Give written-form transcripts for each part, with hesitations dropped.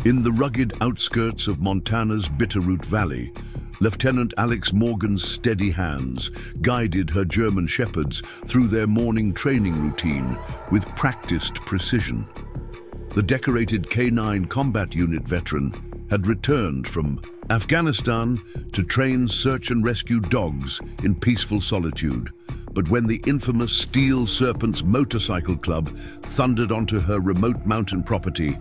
In the rugged outskirts of Montana's Bitterroot Valley, Lieutenant Alex Morgan's steady hands guided her German shepherds through their morning training routine with practiced precision. The decorated K9 combat unit veteran had returned from Afghanistan to train search and rescue dogs in peaceful solitude. But when the infamous Steel Serpents motorcycle club thundered onto her remote mountain property,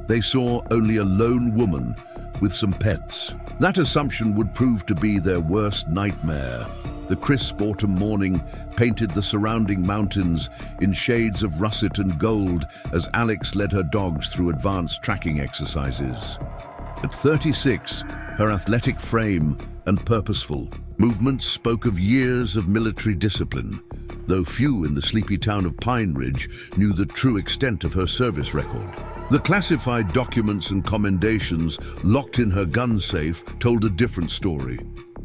they saw only a lone woman with some pets. That assumption would prove to be their worst nightmare. The crisp autumn morning painted the surrounding mountains in shades of russet and gold as Alex led her dogs through advanced tracking exercises. At 36, her athletic frame and purposeful movements spoke of years of military discipline, though few in the sleepy town of Pine Ridge knew the true extent of her service record. The classified documents and commendations locked in her gun safe told a different story.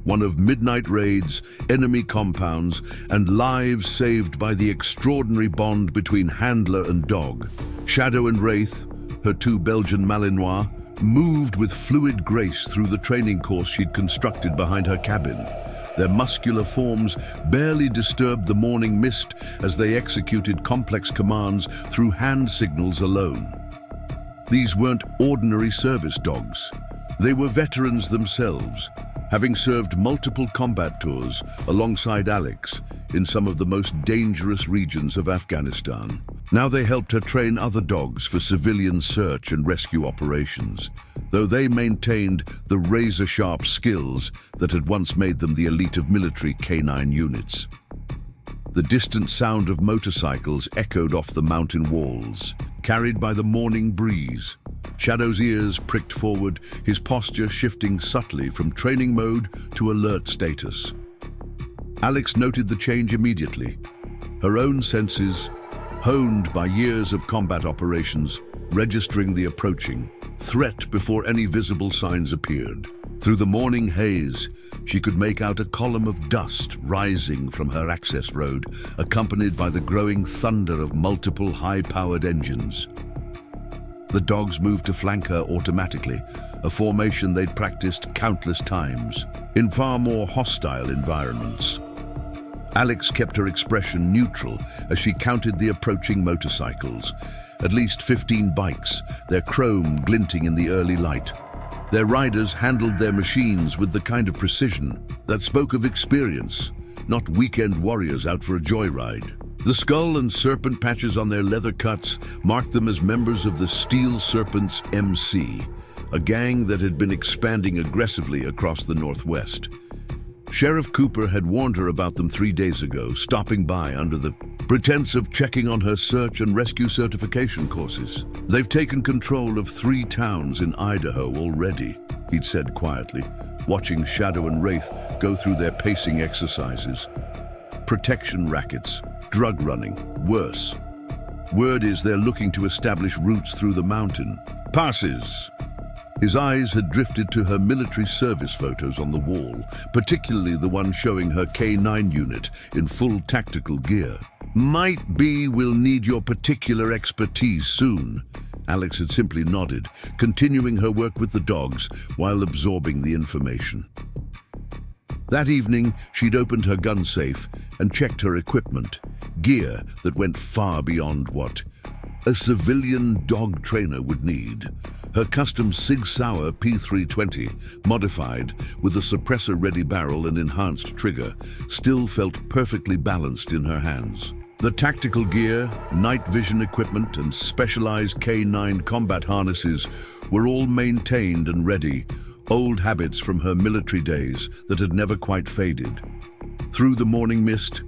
One of midnight raids, enemy compounds, and lives saved by the extraordinary bond between handler and dog. Shadow and Wraith, her two Belgian Malinois, moved with fluid grace through the training course she'd constructed behind her cabin. Their muscular forms barely disturbed the morning mist as they executed complex commands through hand signals alone. These weren't ordinary service dogs. They were veterans themselves, having served multiple combat tours alongside Alex in some of the most dangerous regions of Afghanistan. Now they helped her train other dogs for civilian search and rescue operations, though they maintained the razor-sharp skills that had once made them the elite of military K9 units. The distant sound of motorcycles echoed off the mountain walls, carried by the morning breeze. Shadow's ears pricked forward, his posture shifting subtly from training mode to alert status. Alex noted the change immediately. Her own senses, honed by years of combat operations, registering the approaching threat before any visible signs appeared. Through the morning haze, she could make out a column of dust rising from her access road, accompanied by the growing thunder of multiple high-powered engines. The dogs moved to flank her automatically, a formation they'd practiced countless times, in far more hostile environments. Alex kept her expression neutral as she counted the approaching motorcycles. At least 15 bikes, their chrome glinting in the early light. Their riders handled their machines with the kind of precision that spoke of experience, not weekend warriors out for a joyride. The skull and serpent patches on their leather cuts marked them as members of the Steel Serpents MC, a gang that had been expanding aggressively across the Northwest. Sheriff Cooper had warned her about them 3 days ago, stopping by under the pretense of checking on her search and rescue certification courses. They've taken control of 3 towns in Idaho already, he'd said quietly, watching Shadow and Wraith go through their pacing exercises. Protection rackets, drug running, worse. Word is they're looking to establish routes through the mountain. Passes! His eyes had drifted to her military service photos on the wall, particularly the one showing her K9 unit in full tactical gear. Might be we'll need your particular expertise soon. Alex had simply nodded, continuing her work with the dogs while absorbing the information. That evening, she'd opened her gun safe and checked her equipment, gear that went far beyond what a civilian dog trainer would need. Her custom Sig Sauer P320, modified with a suppressor-ready barrel and enhanced trigger, still felt perfectly balanced in her hands. The tactical gear, night vision equipment, and specialized K9 combat harnesses were all maintained and ready, old habits from her military days that had never quite faded. Through the morning mist,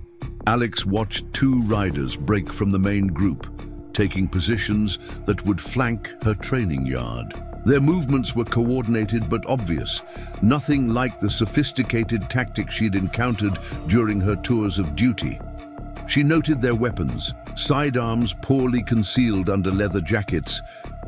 Alex watched 2 riders break from the main group, taking positions that would flank her training yard. Their movements were coordinated but obvious, nothing like the sophisticated tactics she'd encountered during her tours of duty. She noted their weapons, sidearms poorly concealed under leather jackets,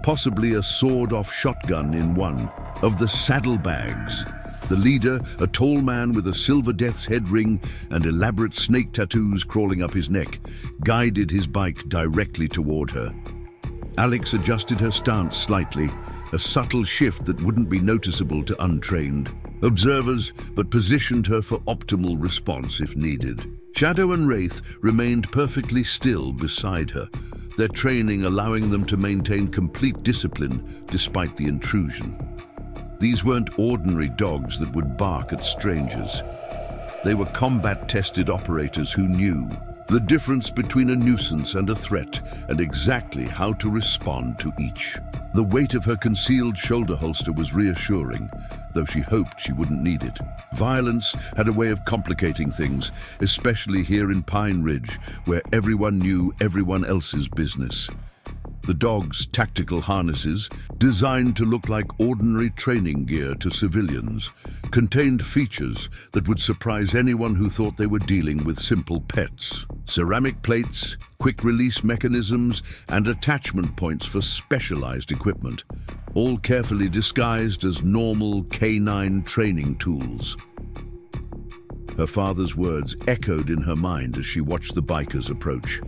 possibly a sawed-off shotgun in one. Of the saddlebags, the leader, a tall man with a silver death's head ring and elaborate snake tattoos crawling up his neck, guided his bike directly toward her. Alex adjusted her stance slightly, a subtle shift that wouldn't be noticeable to untrained observers, but positioned her for optimal response if needed. Shadow and Wraith remained perfectly still beside her, their training allowing them to maintain complete discipline despite the intrusion. These weren't ordinary dogs that would bark at strangers. They were combat-tested operators who knew the difference between a nuisance and a threat, and exactly how to respond to each. The weight of her concealed shoulder holster was reassuring, though she hoped she wouldn't need it. Violence had a way of complicating things, especially here in Pine Ridge, where everyone knew everyone else's business. The dogs' tactical harnesses, designed to look like ordinary training gear to civilians, contained features that would surprise anyone who thought they were dealing with simple pets. Ceramic plates, quick-release mechanisms, and attachment points for specialized equipment, all carefully disguised as normal canine training tools. Her father's words echoed in her mind as she watched the bikers approach.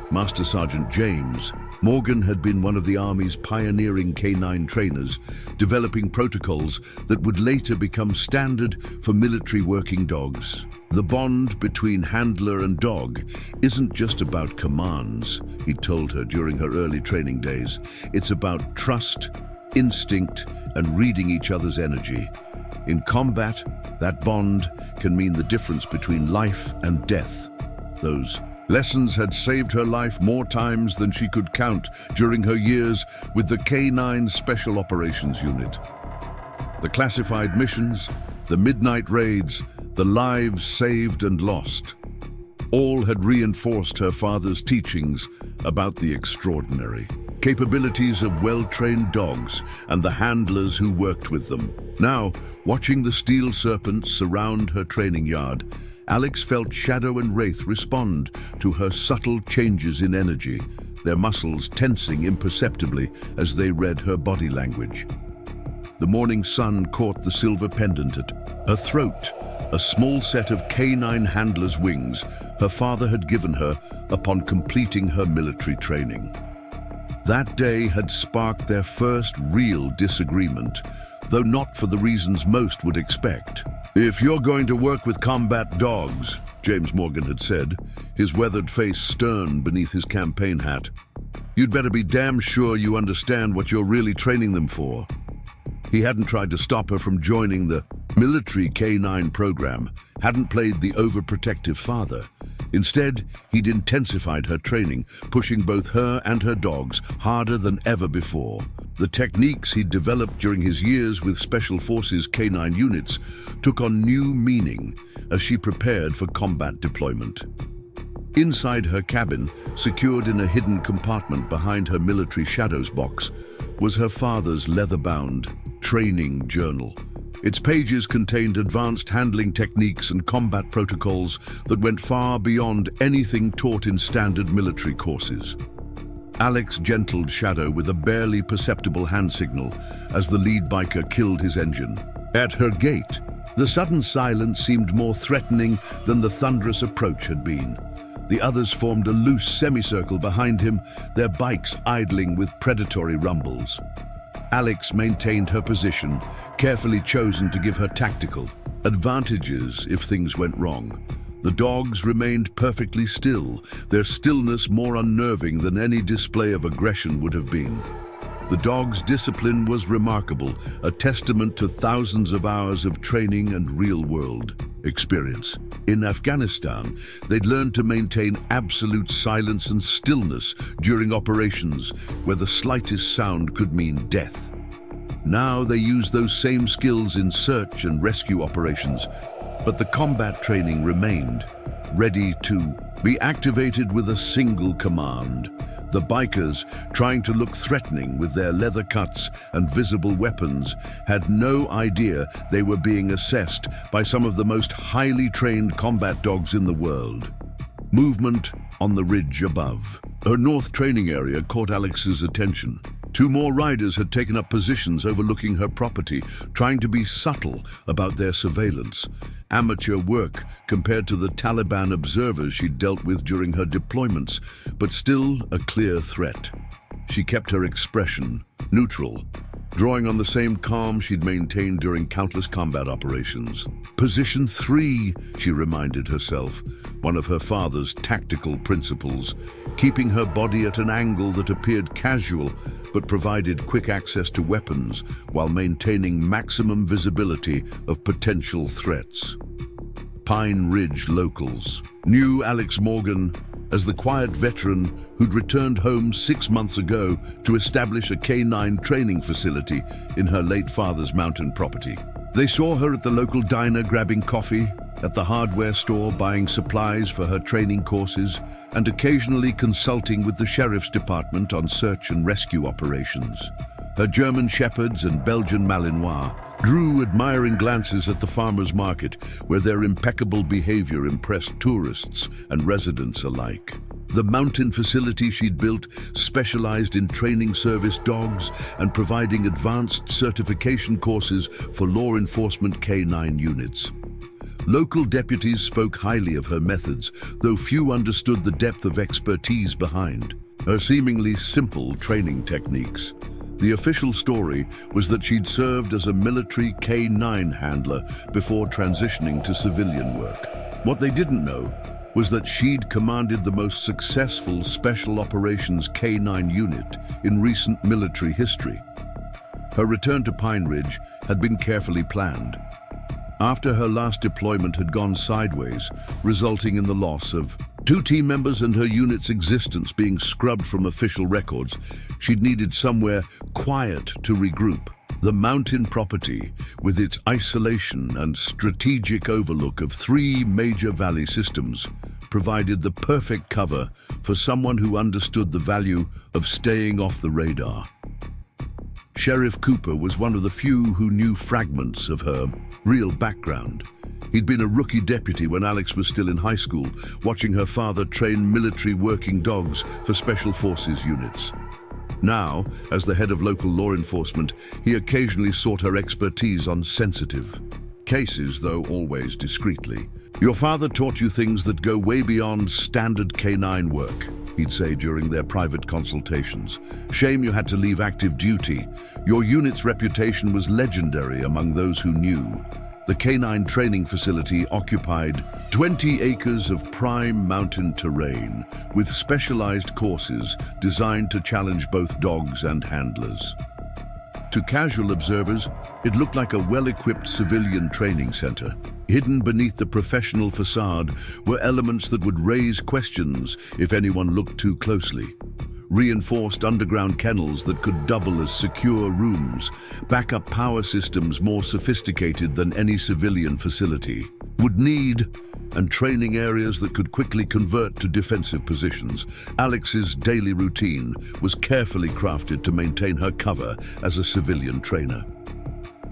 Master Sergeant James Morgan had been one of the Army's pioneering canine trainers, developing protocols that would later become standard for military working dogs. The bond between handler and dog isn't just about commands, he told her during her early training days. It's about trust, instinct, and reading each other's energy. In combat, that bond can mean the difference between life and death. Those lessons had saved her life more times than she could count during her years with the K9 Special Operations Unit. The classified missions, the midnight raids, the lives saved and lost, all had reinforced her father's teachings about the extraordinary capabilities of well-trained dogs and the handlers who worked with them. Now, watching the Steel Serpents surround her training yard, Alex felt Shadow and Wraith respond to her subtle changes in energy, their muscles tensing imperceptibly as they read her body language. The morning sun caught the silver pendant at her throat, a small set of canine handler's wings her father had given her upon completing her military training. That day had sparked their first real disagreement, though not for the reasons most would expect. "If you're going to work with combat dogs," James Morgan had said, his weathered face stern beneath his campaign hat, "you'd better be damn sure you understand what you're really training them for." He hadn't tried to stop her from joining the military K9 program, hadn't played the overprotective father. Instead, he'd intensified her training, pushing both her and her dogs harder than ever before. The techniques he'd developed during his years with Special Forces K9 units took on new meaning as she prepared for combat deployment. Inside her cabin, secured in a hidden compartment behind her military shadows box, was her father's leather-bound training journal. Its pages contained advanced handling techniques and combat protocols that went far beyond anything taught in standard military courses. Alex gentled Shadow with a barely perceptible hand signal as the lead biker killed his engine. At her gate, the sudden silence seemed more threatening than the thunderous approach had been. The others formed a loose semicircle behind him, their bikes idling with predatory rumbles. Alex maintained her position, carefully chosen to give her tactical advantages if things went wrong. The dogs remained perfectly still, their stillness more unnerving than any display of aggression would have been. The dogs' discipline was remarkable, a testament to thousands of hours of training and real-world experience. In Afghanistan, they'd learned to maintain absolute silence and stillness during operations where the slightest sound could mean death. Now they use those same skills in search and rescue operations, but the combat training remained, ready to be activated with a single command. The bikers, trying to look threatening with their leather cuts and visible weapons, had no idea they were being assessed by some of the most highly trained combat dogs in the world. Movement on the ridge above. Her north training area caught Alex's attention. Two more riders had taken up positions overlooking her property, trying to be subtle about their surveillance. Amateur work compared to the Taliban observers she'd dealt with during her deployments, but still a clear threat. She kept her expression neutral, drawing on the same calm she'd maintained during countless combat operations. Position 3, she reminded herself, one of her father's tactical principles, keeping her body at an angle that appeared casual but provided quick access to weapons while maintaining maximum visibility of potential threats. Pine Ridge locals knew Alex Morgan as the quiet veteran who'd returned home 6 months ago to establish a K9 training facility in her late father's mountain property. They saw her at the local diner grabbing coffee, at the hardware store buying supplies for her training courses, and occasionally consulting with the sheriff's department on search and rescue operations. Her German Shepherds and Belgian Malinois drew admiring glances at the farmers' market, where their impeccable behavior impressed tourists and residents alike. The mountain facility she'd built specialized in training service dogs and providing advanced certification courses for law enforcement K9 units. Local deputies spoke highly of her methods, though few understood the depth of expertise behind her seemingly simple training techniques. The official story was that she'd served as a military K9 handler before transitioning to civilian work. What they didn't know was that she'd commanded the most successful Special Operations K9 unit in recent military history. Her return to Pine Ridge had been carefully planned. After her last deployment had gone sideways, resulting in the loss of 2 team members and her unit's existence being scrubbed from official records, she'd needed somewhere quiet to regroup. The mountain property, with its isolation and strategic overlook of 3 major valley systems, provided the perfect cover for someone who understood the value of staying off the radar. Sheriff Cooper was one of the few who knew fragments of her real background. He'd been a rookie deputy when Alex was still in high school, watching her father train military working dogs for Special Forces units. Now, as the head of local law enforcement, he occasionally sought her expertise on sensitive cases, though always discreetly. "Your father taught you things that go way beyond standard K9 work," he'd say during their private consultations. "Shame you had to leave active duty. Your unit's reputation was legendary among those who knew." The K9 training facility occupied 20 acres of prime mountain terrain, with specialized courses designed to challenge both dogs and handlers. To casual observers, it looked like a well-equipped civilian training center. Hidden beneath the professional facade were elements that would raise questions if anyone looked too closely. Reinforced underground kennels that could double as secure rooms, backup power systems more sophisticated than any civilian facility would need, and training areas that could quickly convert to defensive positions. Alex's daily routine was carefully crafted to maintain her cover as a civilian trainer.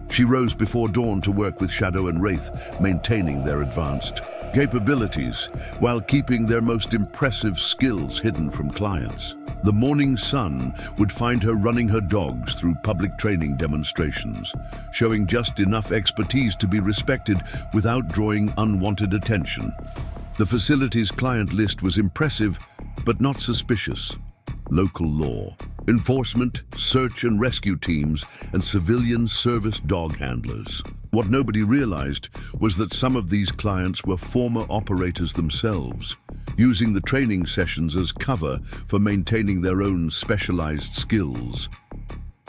She rose before dawn to work with Shadow and Wraith, maintaining their advanced capabilities while keeping their most impressive skills hidden from clients. The morning sun would find her running her dogs through public training demonstrations, showing just enough expertise to be respected without drawing unwanted attention. The facility's client list was impressive, but not suspicious. Local law, enforcement, search and rescue teams, and civilian service dog handlers. What nobody realized was that some of these clients were former operators themselves, using the training sessions as cover for maintaining their own specialized skills.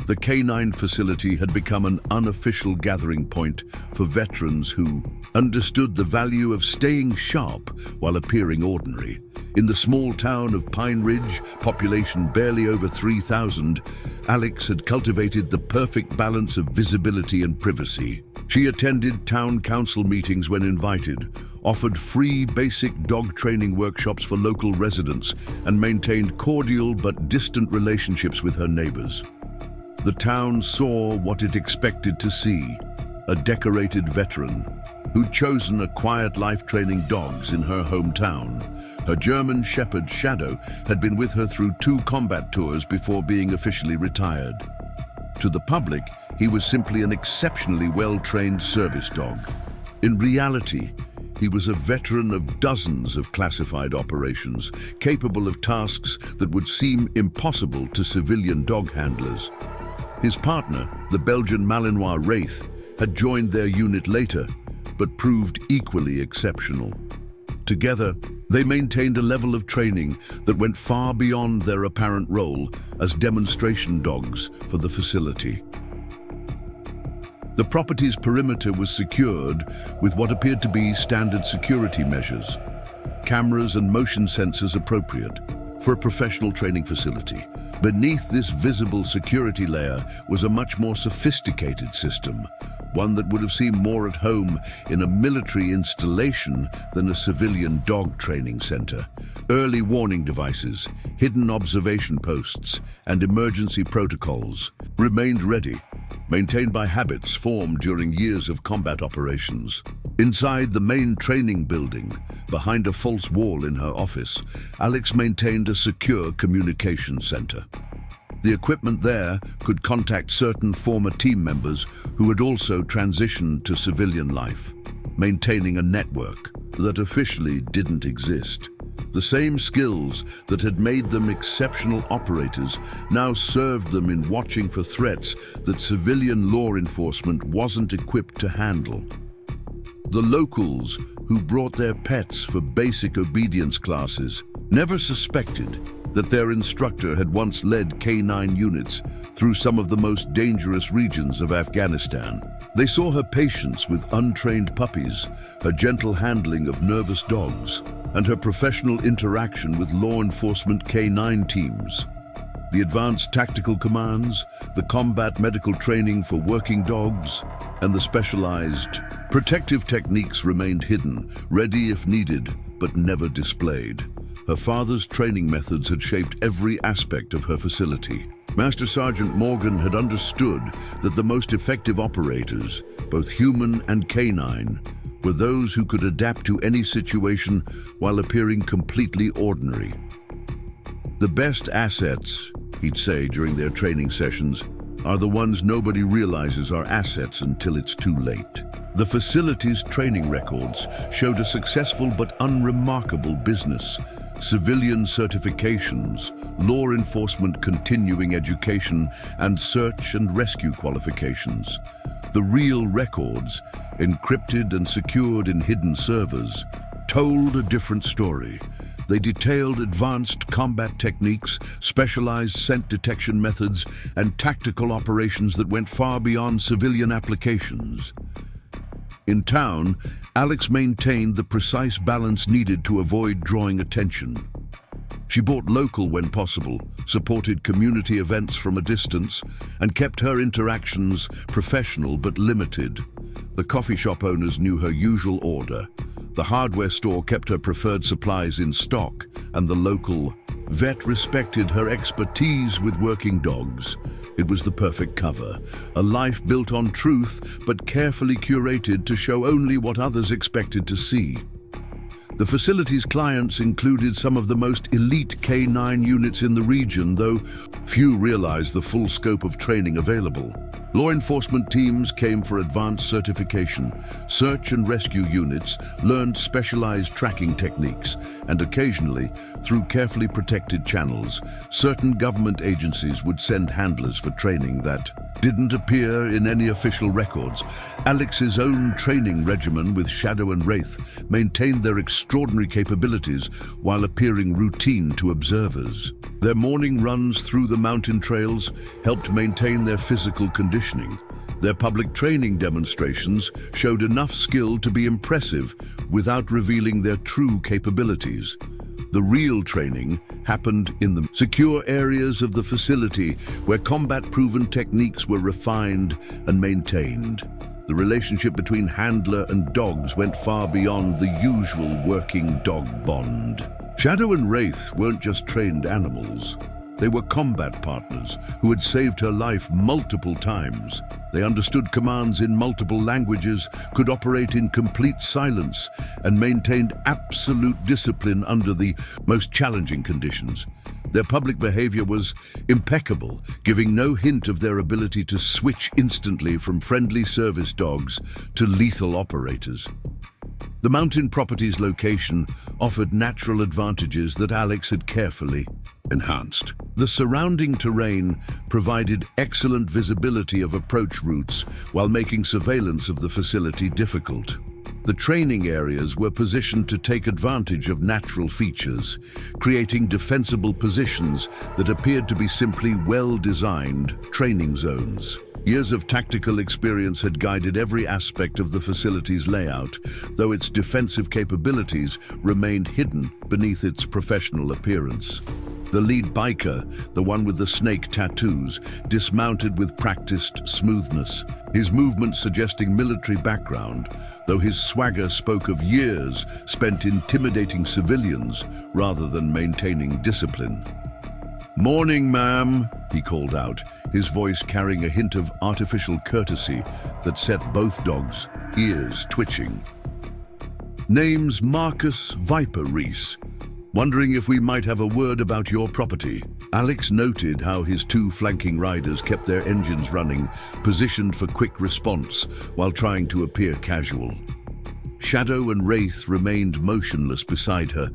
The K9 facility had become an unofficial gathering point for veterans who understood the value of staying sharp while appearing ordinary. In the small town of Pine Ridge, population barely over 3,000, Alex had cultivated the perfect balance of visibility and privacy. She attended town council meetings when invited, offered free basic dog training workshops for local residents, and maintained cordial but distant relationships with her neighbors. The town saw what it expected to see: a decorated veteran who'd chosen a quiet life training dogs in her hometown. Her German Shepherd Shadow had been with her through 2 combat tours before being officially retired. To the public, he was simply an exceptionally well-trained service dog. In reality, he was a veteran of dozens of classified operations, capable of tasks that would seem impossible to civilian dog handlers. His partner, the Belgian Malinois Wraith, had joined their unit later, but proved equally exceptional. Together, they maintained a level of training that went far beyond their apparent role as demonstration dogs for the facility. The property's perimeter was secured with what appeared to be standard security measures, cameras and motion sensors appropriate for a professional training facility. Beneath this visible security layer was a much more sophisticated system, one that would have seemed more at home in a military installation than a civilian dog training center. Early warning devices, hidden observation posts, and emergency protocols remained ready, maintained by habits formed during years of combat operations. Inside the main training building, behind a false wall in her office, Alex maintained a secure communication center. The equipment there could contact certain former team members who had also transitioned to civilian life, maintaining a network that officially didn't exist. The same skills that had made them exceptional operators now served them in watching for threats that civilian law enforcement wasn't equipped to handle. The locals, who brought their pets for basic obedience classes, never suspected that their instructor had once led K9 units through some of the most dangerous regions of Afghanistan. They saw her patience with untrained puppies, her gentle handling of nervous dogs, and her professional interaction with law enforcement K9 teams. The advanced tactical commands, the combat medical training for working dogs, and the specialized protective techniques remained hidden, ready if needed, but never displayed. Her father's training methods had shaped every aspect of her facility. Master Sergeant Morgan had understood that the most effective operators, both human and canine, were those who could adapt to any situation while appearing completely ordinary. The best assets, he'd say during their training sessions, are the ones nobody realizes are assets until it's too late. The facility's training records showed a successful but unremarkable business, civilian certifications, law enforcement continuing education, and search and rescue qualifications. The real records, encrypted and secured in hidden servers, told a different story. They detailed advanced combat techniques, specialized scent detection methods, and tactical operations that went far beyond civilian applications. In town, Alex maintained the precise balance needed to avoid drawing attention. She bought local when possible, supported community events from a distance, and kept her interactions professional but limited. The coffee shop owners knew her usual order. The hardware store kept her preferred supplies in stock, and the local vet respected her expertise with working dogs. It was the perfect cover, a life built on truth but carefully curated to show only what others expected to see. The facility's clients included some of the most elite K9 units in the region, though few realized the full scope of training available. Law enforcement teams came for advanced certification. Search and rescue units learned specialized tracking techniques, and occasionally, through carefully protected channels, certain government agencies would send handlers for training that didn't appear in any official records. Alex's own training regimen with Shadow and Wraith maintained their extraordinary capabilities while appearing routine to observers. Their morning runs through the mountain trails helped maintain their physical conditioning. Their public training demonstrations showed enough skill to be impressive without revealing their true capabilities. The real training happened in the secure areas of the facility where combat-proven techniques were refined and maintained. The relationship between handler and dogs went far beyond the usual working dog bond. Shadow and Wraith weren't just trained animals. They were combat partners who had saved her life multiple times. They understood commands in multiple languages, could operate in complete silence, and maintained absolute discipline under the most challenging conditions. Their public behavior was impeccable, giving no hint of their ability to switch instantly from friendly service dogs to lethal operators. The mountain property's location offered natural advantages that Alex had carefully enhanced. The surrounding terrain provided excellent visibility of approach routes while making surveillance of the facility difficult. The training areas were positioned to take advantage of natural features, creating defensible positions that appeared to be simply well-designed training zones. Years of tactical experience had guided every aspect of the facility's layout, though its defensive capabilities remained hidden beneath its professional appearance. The lead biker, the one with the snake tattoos, dismounted with practiced smoothness, his movements suggesting military background, though his swagger spoke of years spent intimidating civilians rather than maintaining discipline. "Morning, ma'am," he called out, his voice carrying a hint of artificial courtesy that set both dogs' ears twitching. "Name's Marcus Viper Reese. Wondering if we might have a word about your property." Alex noted how his two flanking riders kept their engines running, positioned for quick response while trying to appear casual. Shadow and Wraith remained motionless beside her,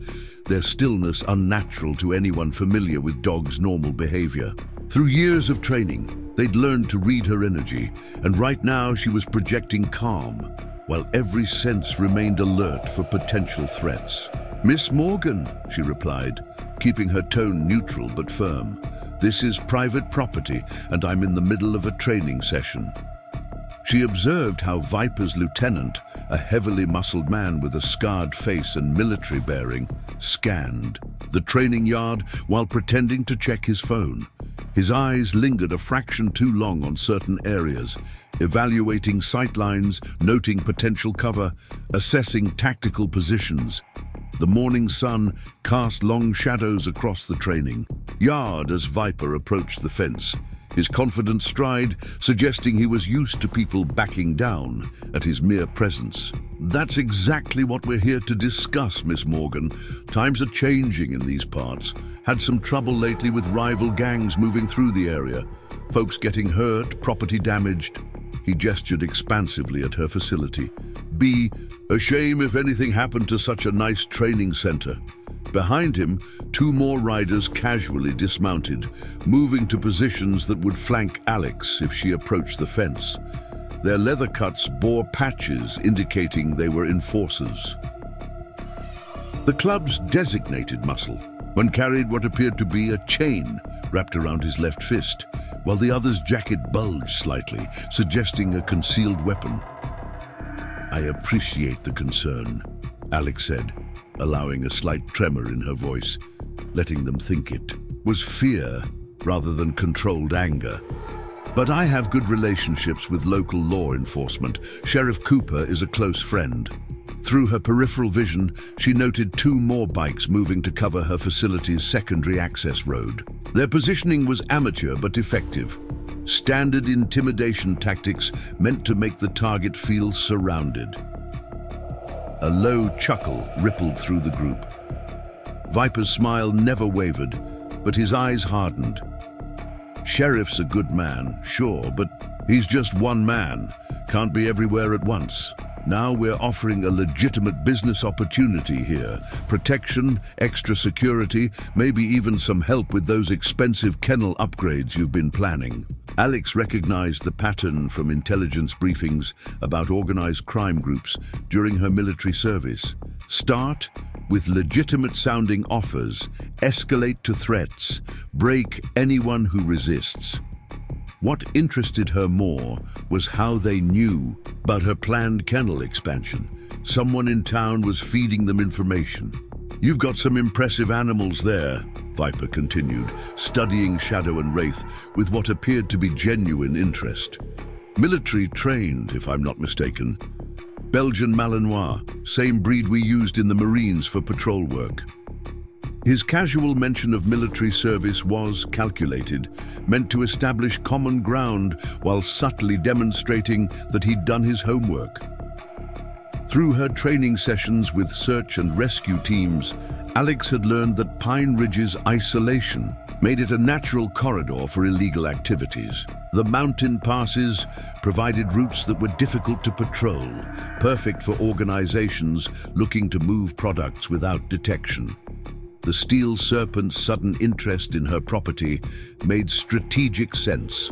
their stillness unnatural to anyone familiar with dogs' normal behavior. Through years of training, they'd learned to read her energy, and right now she was projecting calm, while every sense remained alert for potential threats. "Miss Morgan," she replied, keeping her tone neutral but firm. "This is private property, and I'm in the middle of a training session." She observed how Viper's lieutenant, a heavily muscled man with a scarred face and military bearing, scanned the training yard while pretending to check his phone. His eyes lingered a fraction too long on certain areas, evaluating sightlines, noting potential cover, assessing tactical positions. The morning sun cast long shadows across the training yard as Viper approached the fence, his confident stride suggesting he was used to people backing down at his mere presence. "That's exactly what we're here to discuss, Miss Morgan. Times are changing in these parts. Had some trouble lately with rival gangs moving through the area. Folks getting hurt, property damaged." He gestured expansively at her facility. "Be a shame if anything happened to such a nice training center." Behind him, two more riders casually dismounted, moving to positions that would flank Alex if she approached the fence. Their leather cuts bore patches indicating they were enforcers. The club's designated muscle, one carried what appeared to be a chain wrapped around his left fist, while the other's jacket bulged slightly, suggesting a concealed weapon. "I appreciate the concern," Alex said, allowing a slight tremor in her voice, letting them think it was fear rather than controlled anger. "But I have good relationships with local law enforcement. Sheriff Cooper is a close friend." Through her peripheral vision, she noted two more bikes moving to cover her facility's secondary access road. Their positioning was amateur but effective. Standard intimidation tactics meant to make the target feel surrounded. A low chuckle rippled through the group. Viper's smile never wavered, but his eyes hardened. "Sheriff's a good man, sure, but he's just one man. Can't be everywhere at once. Now we're offering a legitimate business opportunity here. Protection, extra security, maybe even some help with those expensive kennel upgrades you've been planning." Alex recognized the pattern from intelligence briefings about organized crime groups during her military service. Start with legitimate-sounding offers, escalate to threats, break anyone who resists. What interested her more was how they knew about her planned kennel expansion. Someone in town was feeding them information. "You've got some impressive animals there," Viper continued, studying Shadow and Wraith with what appeared to be genuine interest. "Military trained, if I'm not mistaken. Belgian Malinois, same breed we used in the Marines for patrol work." His casual mention of military service was calculated, meant to establish common ground while subtly demonstrating that he'd done his homework. Through her training sessions with search and rescue teams, Alex had learned that Pine Ridge's isolation made it a natural corridor for illegal activities. The mountain passes provided routes that were difficult to patrol, perfect for organizations looking to move products without detection. The Steel Serpent's sudden interest in her property made strategic sense.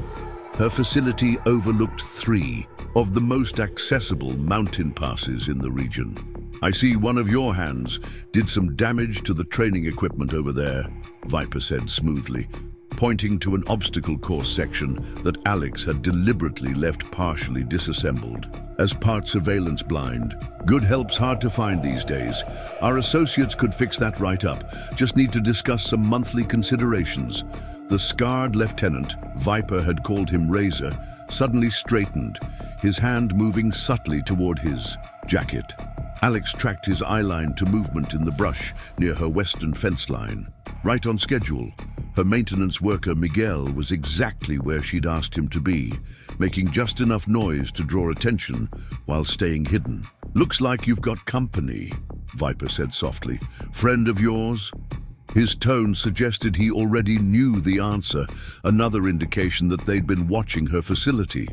Her facility overlooked 3 of the most accessible mountain passes in the region. I see one of your hands did some damage to the training equipment over there, Viper said smoothly, pointing to an obstacle course section that Alex had deliberately left partially disassembled. As part surveillance blind, good help's hard to find these days. Our associates could fix that right up. Just need to discuss some monthly considerations. The scarred lieutenant, Viper had called him Razor, suddenly straightened, his hand moving subtly toward his jacket. Alex tracked his eyeline to movement in the brush near her western fence line. Right on schedule, her maintenance worker Miguel was exactly where she'd asked him to be, making just enough noise to draw attention while staying hidden. "Looks like you've got company," Viper said softly. "Friend of yours?" His tone suggested he already knew the answer, another indication that they'd been watching her facility.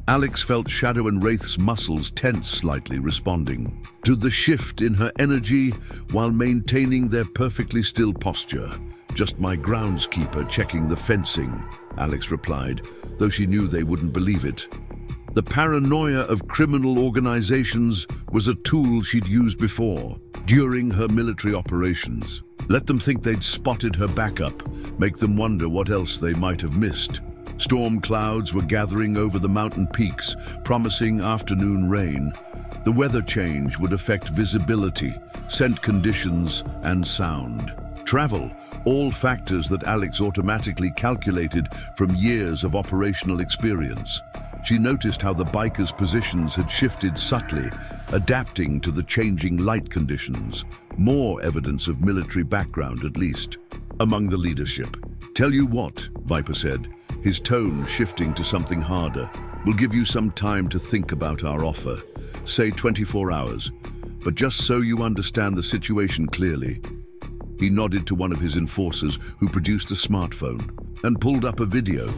Alex felt Shadow and Wraith's muscles tense slightly, responding to the shift in her energy while maintaining their perfectly still posture. "Just my groundskeeper checking the fencing," Alex replied, though she knew they wouldn't believe it. The paranoia of criminal organizations was a tool she'd used before, during her military operations. Let them think they'd spotted her backup, make them wonder what else they might have missed. Storm clouds were gathering over the mountain peaks, promising afternoon rain. The weather change would affect visibility, scent conditions, and sound. Travel, all factors that Alex automatically calculated from years of operational experience. She noticed how the bikers' positions had shifted subtly, adapting to the changing light conditions. More evidence of military background, at least, among the leadership. "Tell you what," Viper said, his tone shifting to something harder. "We'll give you some time to think about our offer. Say 24 hours. But just so you understand the situation clearly." He nodded to one of his enforcers who produced a smartphone and pulled up a video.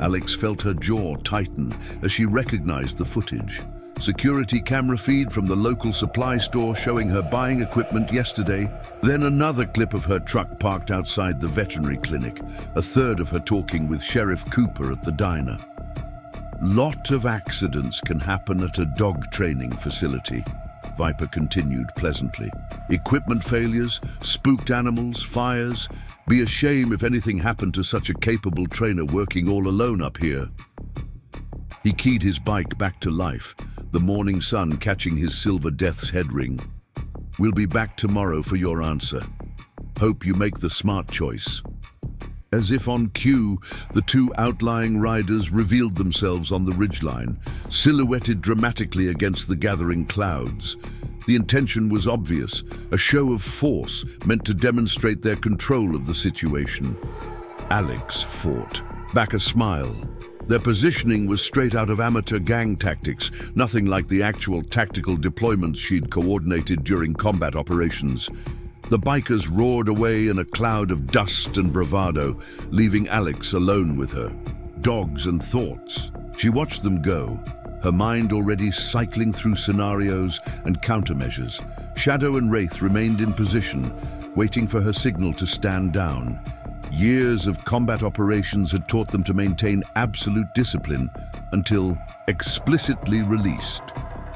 Alex felt her jaw tighten as she recognized the footage. Security camera feed from the local supply store showing her buying equipment yesterday. Then another clip of her truck parked outside the veterinary clinic. A third of her talking with Sheriff Cooper at the diner. "Lot of accidents can happen at a dog training facility," Viper continued pleasantly. "Equipment failures, spooked animals, fires. Be a shame if anything happened to such a capable trainer working all alone up here." He keyed his bike back to life, the morning sun catching his silver death's head ring. "We'll be back tomorrow for your answer. Hope you make the smart choice." As if on cue, the 2 outlying riders revealed themselves on the ridgeline, silhouetted dramatically against the gathering clouds. The intention was obvious, a show of force meant to demonstrate their control of the situation. Alex fought back a smile. Their positioning was straight out of amateur gang tactics, nothing like the actual tactical deployments she'd coordinated during combat operations. The bikers roared away in a cloud of dust and bravado, leaving Alex alone with her. Dogs and thoughts. She watched them go, her mind already cycling through scenarios and countermeasures. Shadow and Wraith remained in position, waiting for her signal to stand down. Years of combat operations had taught them to maintain absolute discipline until explicitly released.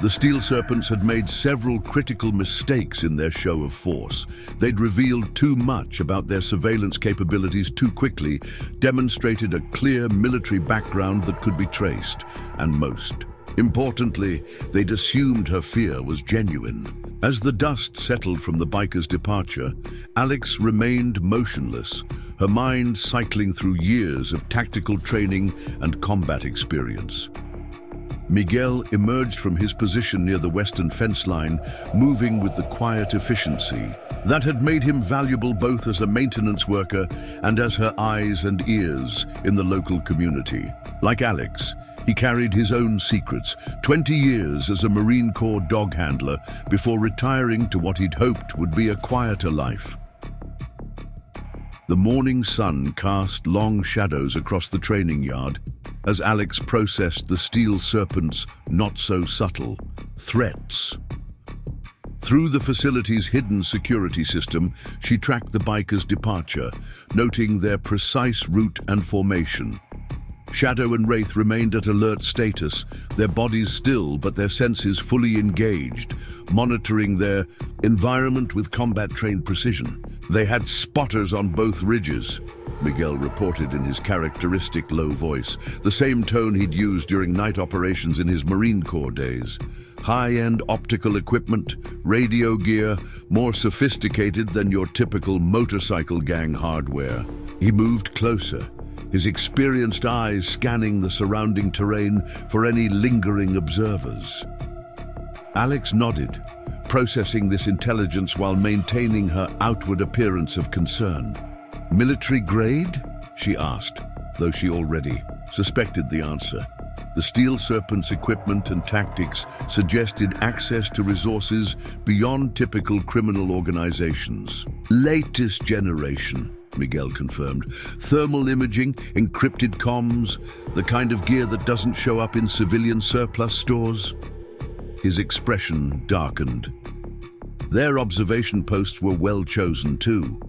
The Steel Serpents had made several critical mistakes in their show of force. They'd revealed too much about their surveillance capabilities too quickly, demonstrated a clear military background that could be traced, and most importantly, they'd assumed her fear was genuine. As the dust settled from the biker's departure, Alex remained motionless, her mind cycling through years of tactical training and combat experience. Miguel emerged from his position near the western fence line, moving with the quiet efficiency that had made him valuable both as a maintenance worker and as her eyes and ears in the local community. Like Alex, he carried his own secrets, 20 years as a Marine Corps dog handler before retiring to what he'd hoped would be a quieter life. The morning sun cast long shadows across the training yard as Alex processed the Steel Serpents' not-so-subtle threats. Through the facility's hidden security system, she tracked the bikers' departure, noting their precise route and formation. Shadow and Wraith remained at alert status, their bodies still but their senses fully engaged, monitoring their environment with combat-trained precision. They had spotters on both ridges, Miguel reported in his characteristic low voice, the same tone he'd used during night operations in his Marine Corps days. High-end optical equipment, radio gear, more sophisticated than your typical motorcycle gang hardware. He moved closer, his experienced eyes scanning the surrounding terrain for any lingering observers. Alex nodded, processing this intelligence while maintaining her outward appearance of concern. "Military grade?" she asked, though she already suspected the answer. The Steel Serpents' equipment and tactics suggested access to resources beyond typical criminal organizations. "Latest generation," Miguel confirmed. "Thermal imaging, encrypted comms, the kind of gear that doesn't show up in civilian surplus stores." His expression darkened. Their observation posts were well chosen too.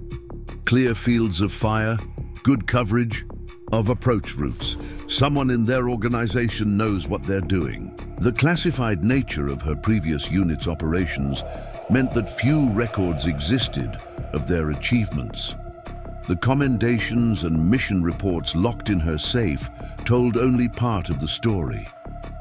Clear fields of fire, good coverage of approach routes. Someone in their organization knows what they're doing. The classified nature of her previous unit's operations meant that few records existed of their achievements. The commendations and mission reports locked in her safe told only part of the story.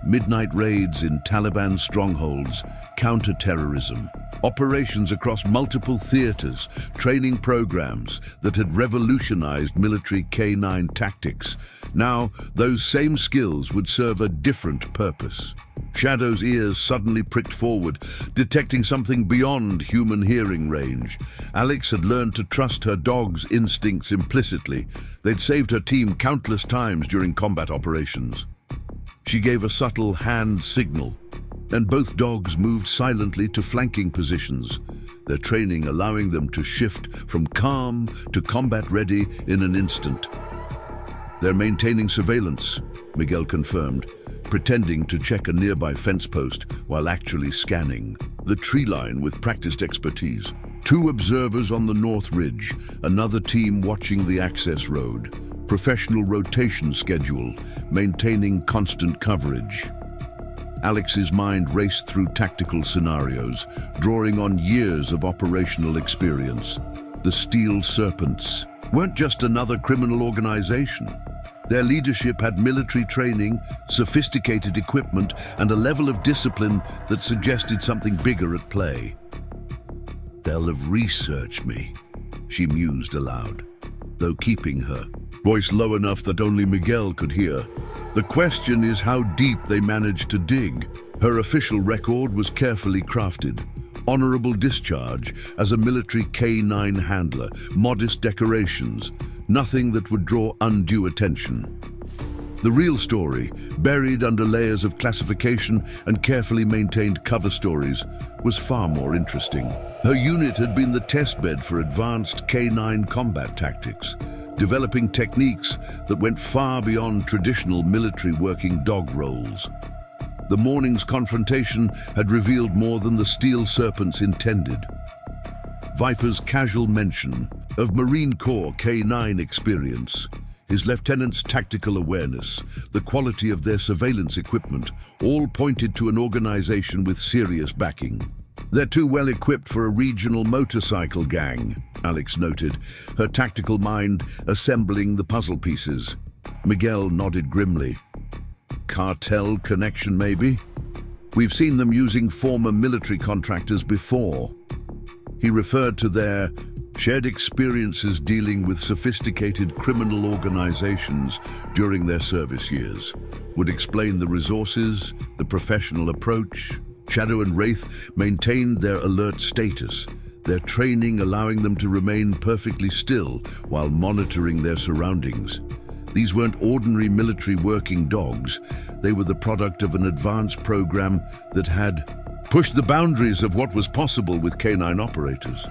Midnight raids in Taliban strongholds, counter-terrorism, operations across multiple theaters, training programs that had revolutionized military K9 tactics. Now, those same skills would serve a different purpose. Shadow's ears suddenly pricked forward, detecting something beyond human hearing range. Alex had learned to trust her dog's instincts implicitly. They'd saved her team countless times during combat operations. She gave a subtle hand signal, and both dogs moved silently to flanking positions, their training allowing them to shift from calm to combat-ready in an instant. "They're maintaining surveillance," Miguel confirmed, pretending to check a nearby fence post while actually scanning the tree line with practiced expertise. Two observers on the North Ridge, another team watching the access road. Professional rotation schedule, maintaining constant coverage. Alex's mind raced through tactical scenarios, drawing on years of operational experience. The Steel Serpents weren't just another criminal organization. Their leadership had military training, sophisticated equipment, and a level of discipline that suggested something bigger at play. "They'll have researched me," she mused aloud, though keeping her voice low enough that only Miguel could hear. "The question is how deep they managed to dig." Her official record was carefully crafted. Honorable discharge as a military K9 handler, modest decorations, nothing that would draw undue attention. The real story, buried under layers of classification and carefully maintained cover stories, was far more interesting. Her unit had been the testbed for advanced K9 combat tactics, developing techniques that went far beyond traditional military working dog roles. The morning's confrontation had revealed more than the Steel Serpents intended. Viper's casual mention of Marine Corps K9 experience, his lieutenant's tactical awareness, the quality of their surveillance equipment, all pointed to an organization with serious backing. "They're too well equipped for a regional motorcycle gang," Alex noted, her tactical mind assembling the puzzle pieces. Miguel nodded grimly. "Cartel connection, maybe? We've seen them using former military contractors before." He referred to their shared experiences dealing with sophisticated criminal organizations during their service years. Would explain the resources, the professional approach. Shadow and Wraith maintained their alert status, their training allowing them to remain perfectly still while monitoring their surroundings. These weren't ordinary military working dogs. They were the product of an advanced program that had pushed the boundaries of what was possible with K9 operators.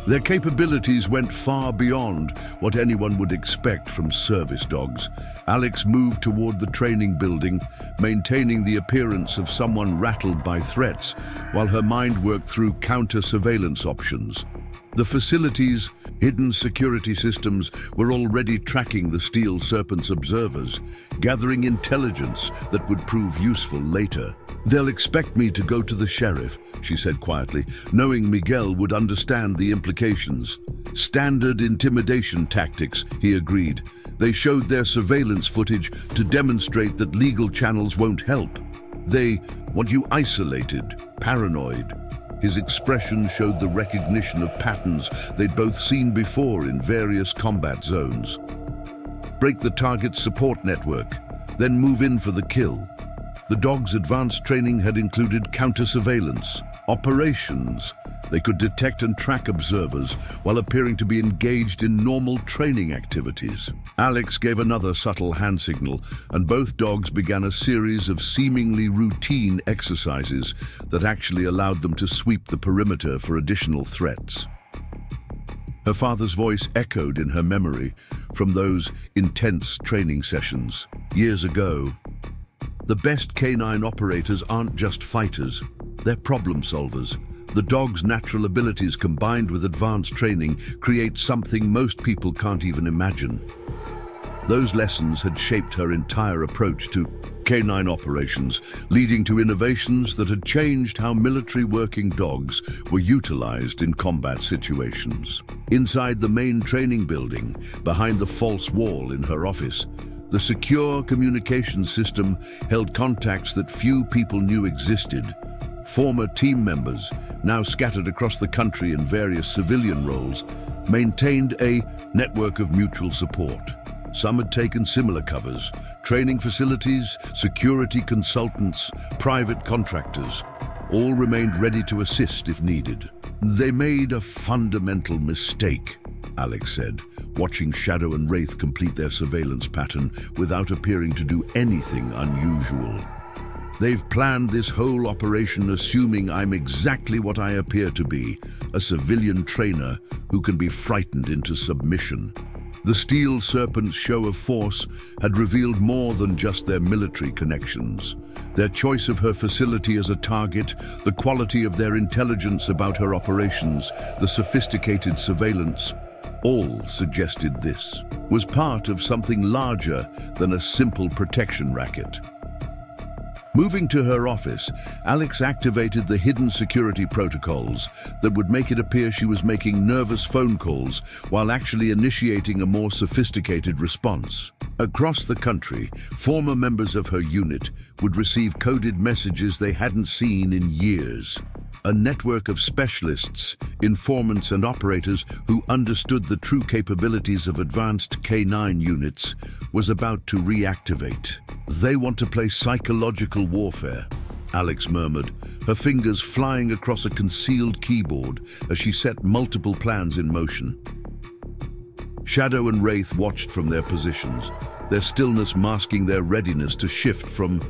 Their capabilities went far beyond what anyone would expect from service dogs. Alex moved toward the training building, maintaining the appearance of someone rattled by threats, while her mind worked through counter-surveillance options. The facility's hidden security systems were already tracking the Steel Serpents observers, gathering intelligence that would prove useful later. "They'll expect me to go to the sheriff," she said quietly, knowing Miguel would understand the implications. "Standard intimidation tactics," he agreed. "They showed their surveillance footage to demonstrate that legal channels won't help. They want you isolated, paranoid." His expression showed the recognition of patterns they'd both seen before in various combat zones. "Break the target's support network, then move in for the kill." The dog's advanced training had included counter-surveillance, operations. They could detect and track observers while appearing to be engaged in normal training activities. Alex gave another subtle hand signal, and both dogs began a series of seemingly routine exercises that actually allowed them to sweep the perimeter for additional threats. Her father's voice echoed in her memory from those intense training sessions years ago. "The best canine operators aren't just fighters, they're problem solvers. The dog's natural abilities combined with advanced training create something most people can't even imagine." Those lessons had shaped her entire approach to canine operations, leading to innovations that had changed how military working dogs were utilized in combat situations. Inside the main training building, behind the false wall in her office, the secure communication system held contacts that few people knew existed. Former team members, now scattered across the country in various civilian roles, maintained a network of mutual support. Some had taken similar covers: training facilities, security consultants, private contractors. All remained ready to assist if needed. "They made a fundamental mistake," Alex said, watching Shadow and Wraith complete their surveillance pattern without appearing to do anything unusual. "They've planned this whole operation assuming I'm exactly what I appear to be, a civilian trainer who can be frightened into submission." The Steel Serpents' show of force had revealed more than just their military connections. Their choice of her facility as a target, the quality of their intelligence about her operations, the sophisticated surveillance, all suggested this was part of something larger than a simple protection racket. Moving to her office, Alex activated the hidden security protocols that would make it appear she was making nervous phone calls while actually initiating a more sophisticated response. Across the country, former members of her unit would receive coded messages they hadn't seen in years. A network of specialists, informants and operators who understood the true capabilities of advanced K9 units was about to reactivate. "They want to play psychological warfare," Alex murmured, her fingers flying across a concealed keyboard as she set multiple plans in motion. Shadow and Wraith watched from their positions, their stillness masking their readiness to shift from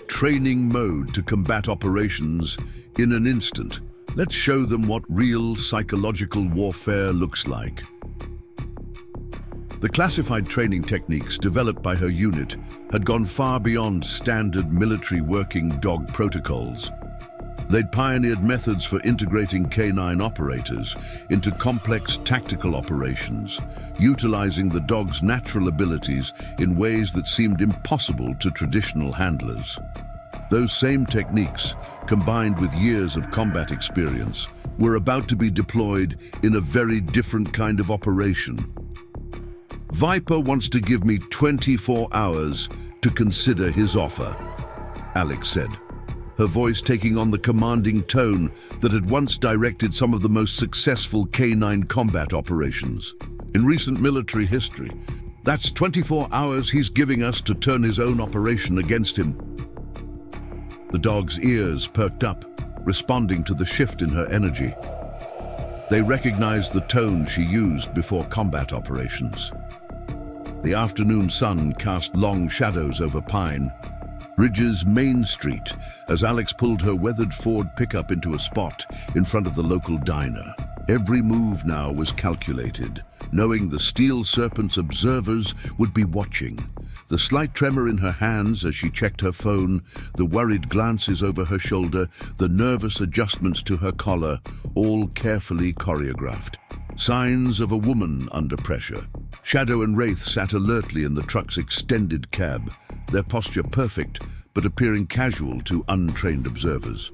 training mode to combat operations in an instant. "Let's show them what real psychological warfare looks like." The classified training techniques developed by her unit had gone far beyond standard military working dog protocols. They'd pioneered methods for integrating canine operators into complex tactical operations, utilizing the dog's natural abilities in ways that seemed impossible to traditional handlers. Those same techniques, combined with years of combat experience, were about to be deployed in a very different kind of operation. "Viper wants to give me 24 hours to consider his offer," Alex said, her voice taking on the commanding tone that had once directed some of the most successful canine combat operations in recent military history. "That's 24 hours he's giving us to turn his own operation against him." The dog's ears perked up, responding to the shift in her energy. They recognized the tone she used before combat operations. The afternoon sun cast long shadows over Pine Ridge's Main Street as Alex pulled her weathered Ford pickup into a spot in front of the local diner. Every move now was calculated, knowing the Steel Serpents observers would be watching. The slight tremor in her hands as she checked her phone, the worried glances over her shoulder, the nervous adjustments to her collar, all carefully choreographed. Signs of a woman under pressure. Shadow and Wraith sat alertly in the truck's extended cab, their posture perfect, but appearing casual to untrained observers.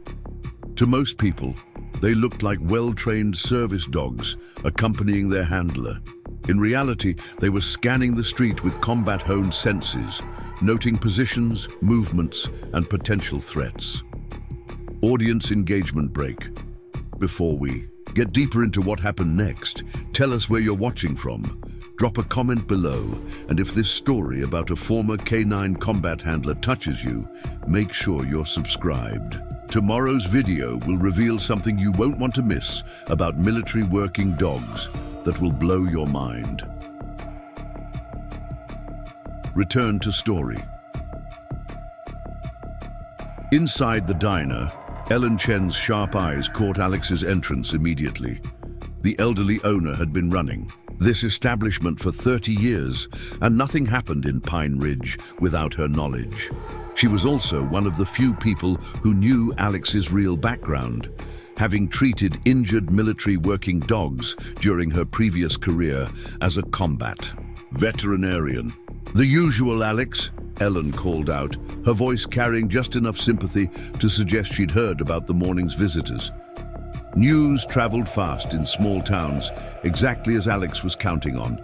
To most people, they looked like well-trained service dogs accompanying their handler. In reality, they were scanning the street with combat-honed senses, noting positions, movements, and potential threats. Audience engagement break. Before we get deeper into what happened next, tell us where you're watching from. Drop a comment below, and if this story about a former K9 combat handler touches you, make sure you're subscribed. Tomorrow's video will reveal something you won't want to miss about military working dogs that will blow your mind. Return to story. Inside the diner, Ellen Chen's sharp eyes caught Alex's entrance immediately. The elderly owner had been running this establishment for 30 years, and nothing happened in Pine Ridge without her knowledge. She was also one of the few people who knew Alex's real background, having treated injured military working dogs during her previous career as a combat veterinarian. "The usual, Alex," Ellen called out, her voice carrying just enough sympathy to suggest she'd heard about the morning's visitors. News traveled fast in small towns, exactly as Alex was counting on.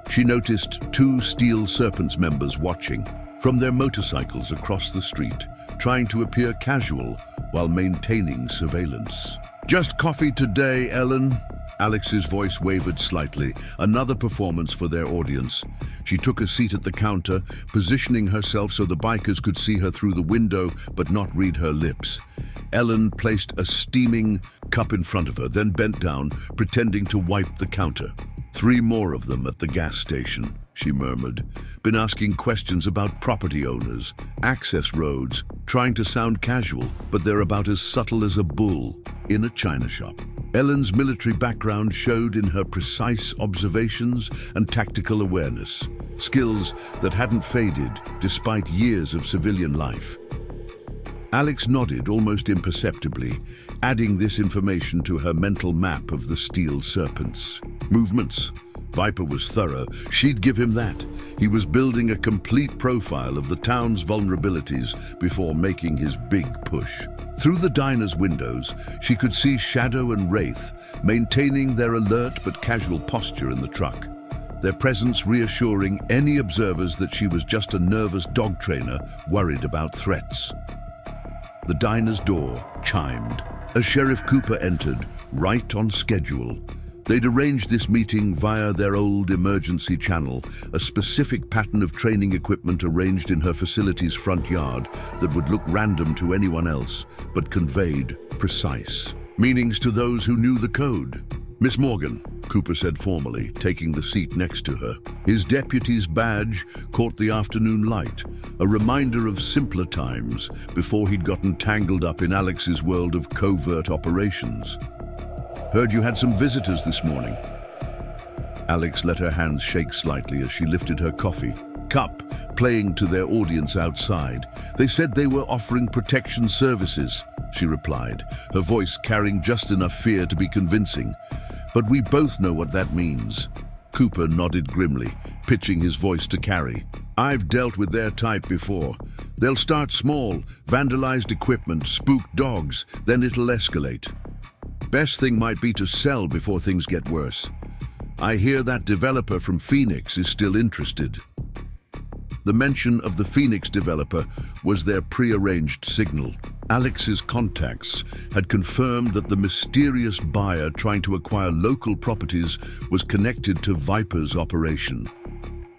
She noticed 2 Steel Serpents members watching from their motorcycles across the street, trying to appear casual while maintaining surveillance. "Just coffee today, Ellen?" Alex's voice wavered slightly, another performance for their audience. She took a seat at the counter, positioning herself so the bikers could see her through the window but not read her lips. Ellen placed a steaming cup in front of her, then bent down, pretending to wipe the counter. "3 more of them at the gas station," she murmured. "Been asking questions about property owners, access roads, trying to sound casual, but they're about as subtle as a bull in a china shop." Ellen's military background showed in her precise observations and tactical awareness, skills that hadn't faded despite years of civilian life. Alex nodded almost imperceptibly, adding this information to her mental map of the Steel Serpents. Movements. Viper was thorough. She'd give him that. He was building a complete profile of the town's vulnerabilities before making his big push. Through the diner's windows, she could see Shadow and Wraith maintaining their alert but casual posture in the truck, their presence reassuring any observers that she was just a nervous dog trainer worried about threats. The diner's door chimed as Sheriff Cooper entered, right on schedule. They'd arranged this meeting via their old emergency channel, a specific pattern of training equipment arranged in her facility's front yard that would look random to anyone else, but conveyed precise meanings to those who knew the code. "Miss Morgan," Cooper said formally, taking the seat next to her. His deputy's badge caught the afternoon light, a reminder of simpler times before he'd gotten tangled up in Alex's world of covert operations. "Heard you had some visitors this morning." Alex let her hands shake slightly as she lifted her coffee cup, playing to their audience outside. "They said they were offering protection services," she replied, her voice carrying just enough fear to be convincing. "But we both know what that means." Cooper nodded grimly, pitching his voice to Carrie. "I've dealt with their type before. They'll start small, vandalized equipment, spooked dogs, then it'll escalate. Best thing might be to sell before things get worse. I hear that developer from Phoenix is still interested." The mention of the Phoenix developer was their prearranged signal. Alex's contacts had confirmed that the mysterious buyer trying to acquire local properties was connected to Viper's operation.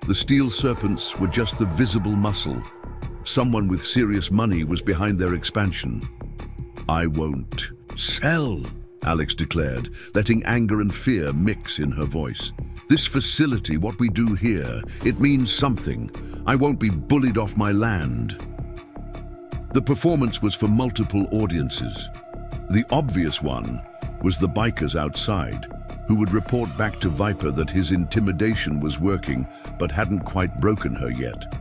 The Steel Serpents were just the visible muscle. Someone with serious money was behind their expansion. "I won't sell," Alex declared, letting anger and fear mix in her voice. "This facility, what we do here, it means something. I won't be bullied off my land." The performance was for multiple audiences. The obvious one, was the bikers outside, who would report back to Viper that his intimidation was working but hadn't quite broken her yet.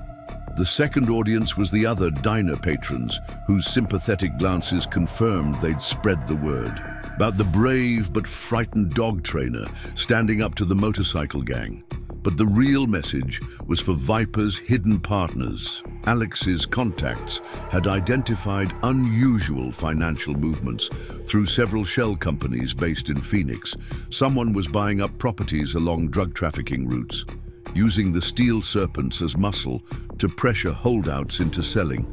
The second audience was the other diner patrons, whose sympathetic glances confirmed they'd spread the word about the brave but frightened dog trainer standing up to the motorcycle gang. But the real message was for Viper's hidden partners. Alex's contacts had identified unusual financial movements through several shell companies based in Phoenix. Someone was buying up properties along drug trafficking routes, using the Steel Serpents as muscle to pressure holdouts into selling.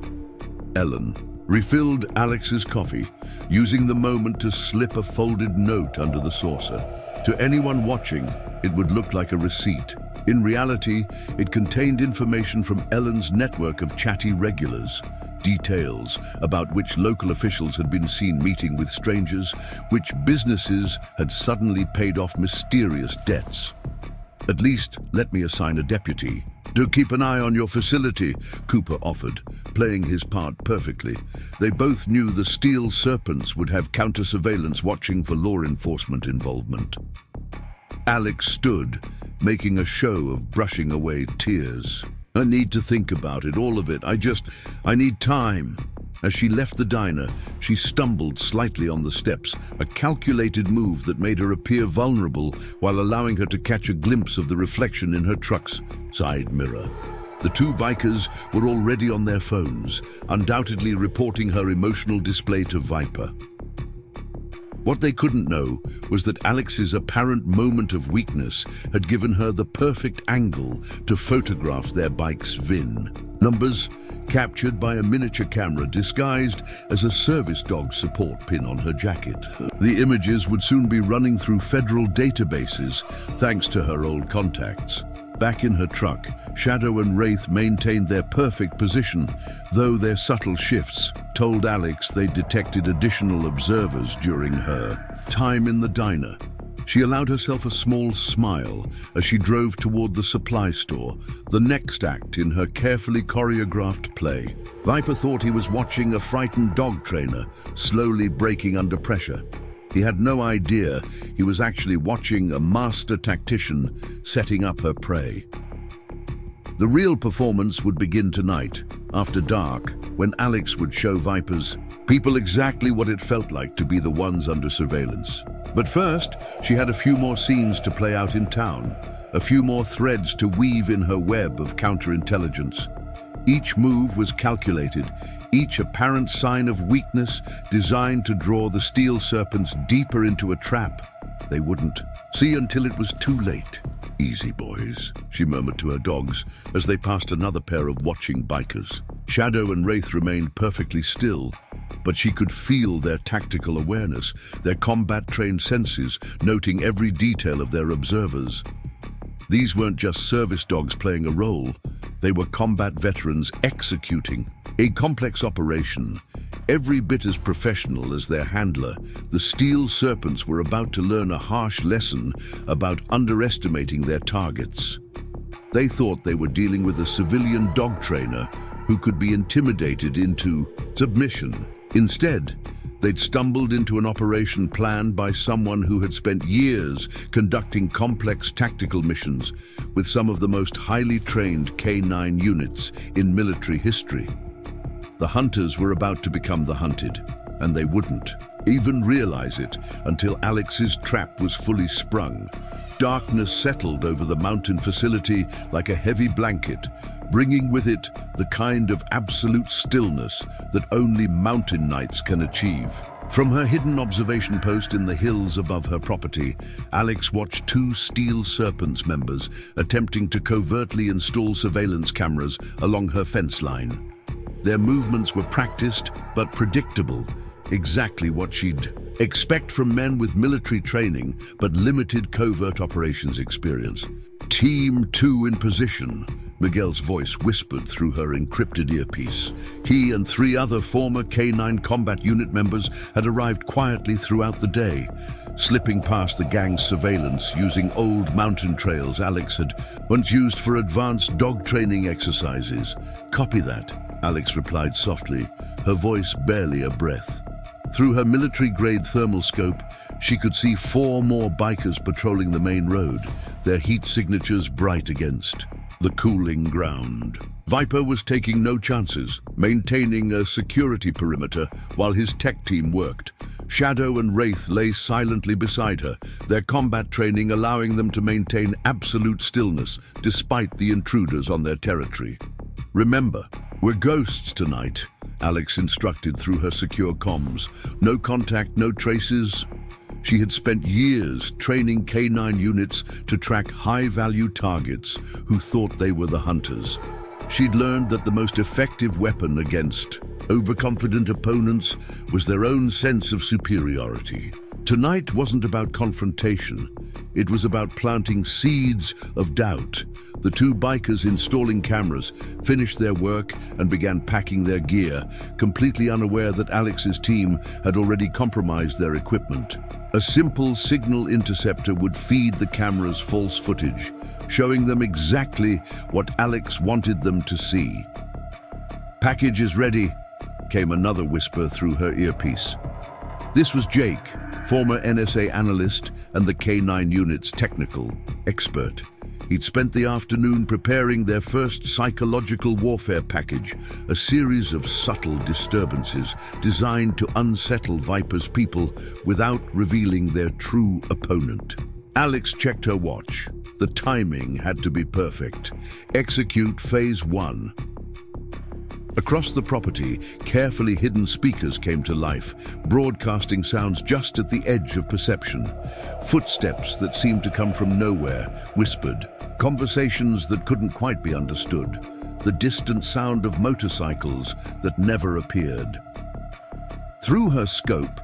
Ellen refilled Alex's coffee, using the moment to slip a folded note under the saucer. To anyone watching, it would look like a receipt. In reality, it contained information from Ellen's network of chatty regulars, details about which local officials had been seen meeting with strangers, which businesses had suddenly paid off mysterious debts. "At least let me assign a deputy. Do keep an eye on your facility," Cooper offered, playing his part perfectly. They both knew the Steel Serpents would have counter-surveillance watching for law enforcement involvement. Alex stood, making a show of brushing away tears. "I need to think about it, all of it. I need time." As she left the diner, she stumbled slightly on the steps, a calculated move that made her appear vulnerable while allowing her to catch a glimpse of the reflection in her truck's side mirror. The two bikers were already on their phones, undoubtedly reporting her emotional display to Viper. What they couldn't know was that Alex's apparent moment of weakness had given her the perfect angle to photograph their bike's VIN numbers, captured by a miniature camera disguised as a service dog support pin on her jacket. The images would soon be running through federal databases thanks to her old contacts. Back in her truck, Shadow and Wraith maintained their perfect position, though their subtle shifts told Alex they detected additional observers during her time in the diner. She allowed herself a small smile as she drove toward the supply store, the next act in her carefully choreographed play. Viper thought he was watching a frightened dog trainer slowly breaking under pressure. He had no idea he was actually watching a master tactician setting up her prey. The real performance would begin tonight, after dark, when Alex would show Viper's people exactly what it felt like to be the ones under surveillance. But first, she had a few more scenes to play out in town, a few more threads to weave in her web of counterintelligence. Each move was calculated, each apparent sign of weakness designed to draw the Steel Serpents deeper into a trap they wouldn't see until it was too late. "Easy, boys," she murmured to her dogs as they passed another pair of watching bikers. Shadow and Wraith remained perfectly still, but she could feel their tactical awareness, their combat-trained senses, noting every detail of their observers. These weren't just service dogs playing a role, they were combat veterans executing a complex operation. Every bit as professional as their handler, the Steel Serpents were about to learn a harsh lesson about underestimating their targets. They thought they were dealing with a civilian dog trainer who could be intimidated into submission. Instead, they'd stumbled into an operation planned by someone who had spent years conducting complex tactical missions with some of the most highly trained K9 units in military history. The hunters were about to become the hunted, and they wouldn't even realize it until Alex's trap was fully sprung. Darkness settled over the mountain facility like a heavy blanket, bringing with it the kind of absolute stillness that only mountain nights can achieve. From her hidden observation post in the hills above her property, Alex watched two Steel Serpents members attempting to covertly install surveillance cameras along her fence line. Their movements were practiced but predictable, exactly what she'd expect from men with military training but limited covert operations experience. "Team 2 in position," Miguel's voice whispered through her encrypted earpiece. He and 3 other former K9 combat unit members had arrived quietly throughout the day, slipping past the gang's surveillance using old mountain trails Alex had once used for advanced dog training exercises. "Copy that," Alex replied softly, her voice barely a breath. Through her military-grade thermal scope, she could see 4 more bikers patrolling the main road, their heat signatures bright against the cooling ground. Viper was taking no chances, maintaining a security perimeter while his tech team worked. Shadow and Wraith lay silently beside her, their combat training allowing them to maintain absolute stillness despite the intruders on their territory. "Remember, we're ghosts tonight," Alex instructed through her secure comms. "No contact, no traces." She had spent years training K9 units to track high-value targets who thought they were the hunters. She'd learned that the most effective weapon against overconfident opponents was their own sense of superiority. Tonight wasn't about confrontation. It was about planting seeds of doubt. The 2 bikers installing cameras finished their work and began packing their gear, completely unaware that Alex's team had already compromised their equipment. A simple signal interceptor would feed the cameras false footage, showing them exactly what Alex wanted them to see. "Package is ready," came another whisper through her earpiece. This was Jake, former NSA analyst and the K9 unit's technical expert. He'd spent the afternoon preparing their first psychological warfare package, a series of subtle disturbances designed to unsettle Viper's people without revealing their true opponent. Alex checked her watch. The timing had to be perfect. Execute Phase 1. Across the property, carefully hidden speakers came to life, broadcasting sounds just at the edge of perception. Footsteps that seemed to come from nowhere, whispered. Conversations that couldn't quite be understood. The distant sound of motorcycles that never appeared. Through her scope,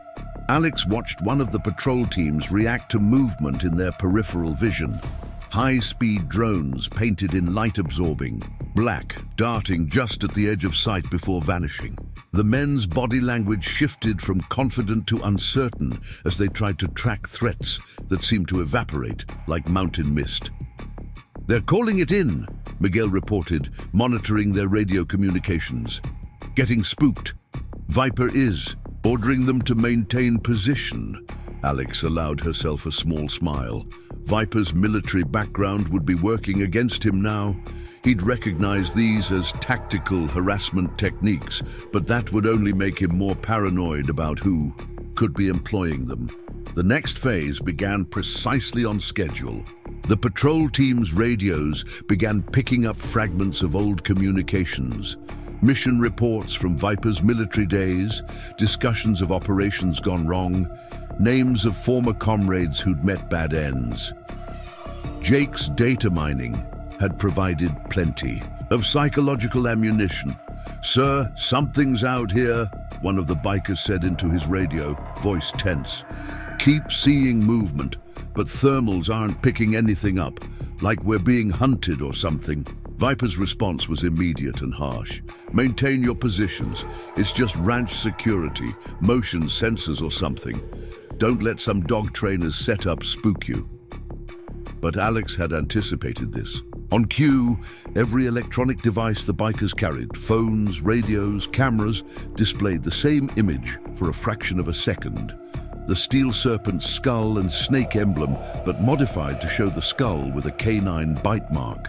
Alex watched one of the patrol teams react to movement in their peripheral vision. High-speed drones painted in light-absorbing black, darting just at the edge of sight before vanishing. The men's body language shifted from confident to uncertain as they tried to track threats that seemed to evaporate like mountain mist. "They're calling it in," Miguel reported, monitoring their radio communications. "Getting spooked. Viper is ordering them to maintain position." Alex allowed herself a small smile. Viper's military background would be working against him now. He'd recognize these as tactical harassment techniques, but that would only make him more paranoid about who could be employing them. The next phase began precisely on schedule. The patrol team's radios began picking up fragments of old communications. Mission reports from Viper's military days, discussions of operations gone wrong, names of former comrades who'd met bad ends. Jake's data mining had provided plenty of psychological ammunition. "Sir, something's out here," one of the bikers said into his radio, voice tense. "Keep seeing movement, but thermals aren't picking anything up, like we're being hunted or something." Viper's response was immediate and harsh. "Maintain your positions. It's just ranch security, motion sensors or something. Don't let some dog trainer's setup spook you." But Alex had anticipated this. On cue, every electronic device the bikers carried, phones, radios, cameras, displayed the same image for a fraction of a second. The Steel Serpent's skull and snake emblem, but modified to show the skull with a canine bite mark.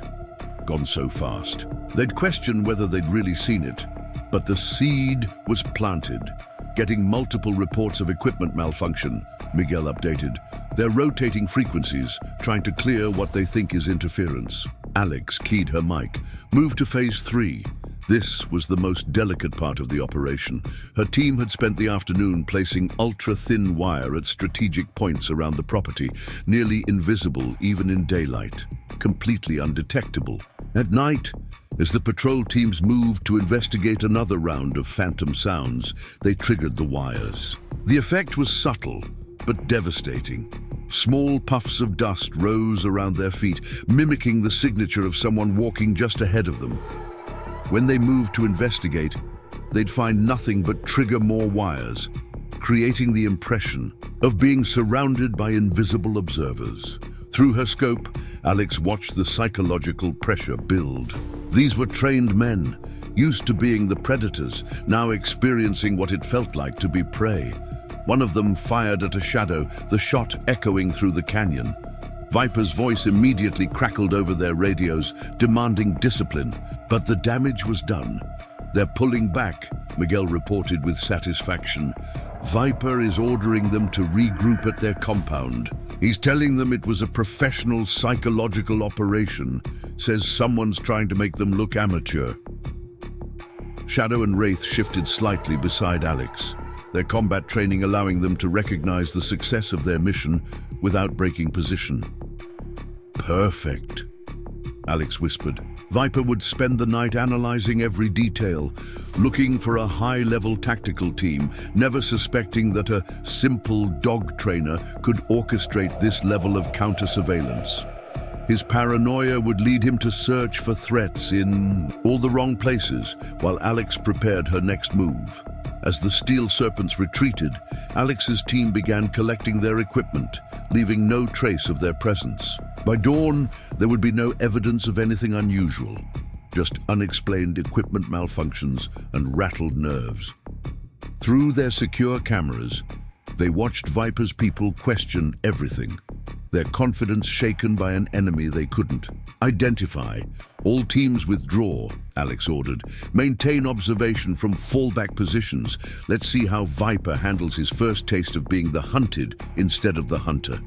Gone so fast. They'd question whether they'd really seen it, but the seed was planted. Getting multiple reports of equipment malfunction, Miguel updated. They're rotating frequencies, trying to clear what they think is interference. Alex keyed her mic. Move to Phase 3. This was the most delicate part of the operation. Her team had spent the afternoon placing ultra-thin wire at strategic points around the property, nearly invisible even in daylight, completely undetectable. At night, as the patrol teams moved to investigate another round of phantom sounds, they triggered the wires. The effect was subtle, but devastating. Small puffs of dust rose around their feet, mimicking the signature of someone walking just ahead of them. When they moved to investigate, they'd find nothing but trigger more wires, creating the impression of being surrounded by invisible observers. Through her scope, Alex watched the psychological pressure build. These were trained men, used to being the predators, now experiencing what it felt like to be prey. One of them fired at a shadow, the shot echoing through the canyon. Viper's voice immediately crackled over their radios, demanding discipline, but the damage was done. They're pulling back, Miguel reported with satisfaction. Viper is ordering them to regroup at their compound. He's telling them it was a professional psychological operation, says someone's trying to make them look amateur. Shadow and Wraith shifted slightly beside Alex, their combat training allowing them to recognize the success of their mission without breaking position. Perfect, Alex whispered. Viper would spend the night analyzing every detail, looking for a high-level tactical team, never suspecting that a simple dog trainer could orchestrate this level of counter-surveillance. His paranoia would lead him to search for threats in all the wrong places, while Alex prepared her next move. As the Steel Serpents retreated, Alex's team began collecting their equipment, leaving no trace of their presence. By dawn, there would be no evidence of anything unusual, just unexplained equipment malfunctions and rattled nerves. Through their secure cameras, they watched Viper's people question everything, their confidence shaken by an enemy they couldn't identify. All teams withdraw, Alex ordered. Maintain observation from fallback positions. Let's see how Viper handles his first taste of being the hunted instead of the hunter.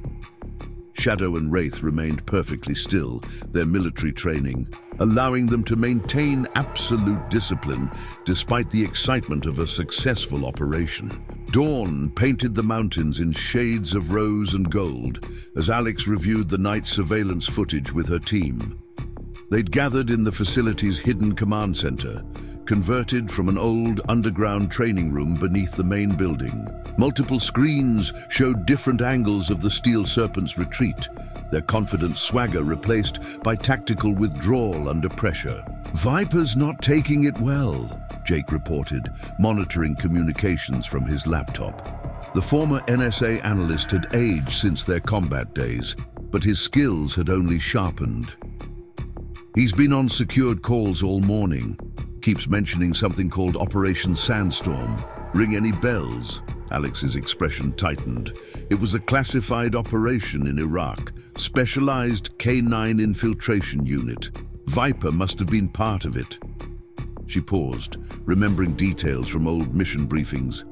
Shadow and Wraith remained perfectly still, their military training, allowing them to maintain absolute discipline despite the excitement of a successful operation. Dawn painted the mountains in shades of rose and gold as Alex reviewed the night surveillance footage with her team. They'd gathered in the facility's hidden command center, converted from an old underground training room beneath the main building. Multiple screens showed different angles of the Steel Serpents' retreat, their confident swagger replaced by tactical withdrawal under pressure. "Viper's not taking it well," Jake reported, monitoring communications from his laptop. The former NSA analyst had aged since their combat days, but his skills had only sharpened. "He's been on secured calls all morning. Keeps mentioning something called Operation Sandstorm. Ring any bells?" Alex's expression tightened. It was a classified operation in Iraq, specialized K9 infiltration unit. Viper must have been part of it. She paused, remembering details from old mission briefings.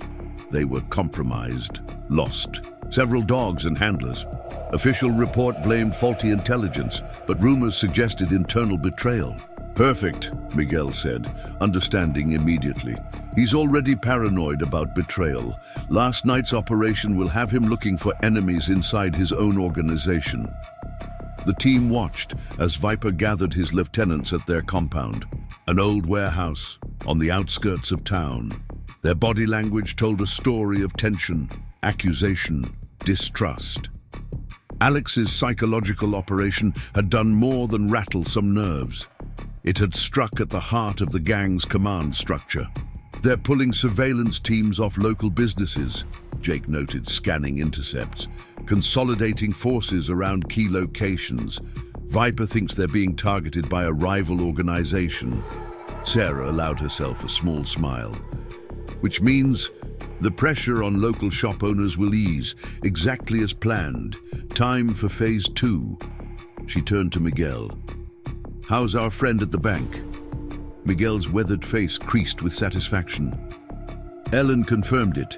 They were compromised, lost. Several dogs and handlers. Official report blamed faulty intelligence, but rumors suggested internal betrayal. "Perfect," Miguel said, understanding immediately. "He's already paranoid about betrayal. Last night's operation will have him looking for enemies inside his own organization." The team watched as Viper gathered his lieutenants at their compound, an old warehouse on the outskirts of town. Their body language told a story of tension, accusation, distrust. Alex's psychological operation had done more than rattle some nerves. It had struck at the heart of the gang's command structure. "They're pulling surveillance teams off local businesses," Jake noted, scanning intercepts, "consolidating forces around key locations. Viper thinks they're being targeted by a rival organization." Sarah allowed herself a small smile. "Which means the pressure on local shop owners will ease, exactly as planned. Time for phase 2. She turned to Miguel. "How's our friend at the bank?" Miguel's weathered face creased with satisfaction. "Ellen confirmed it.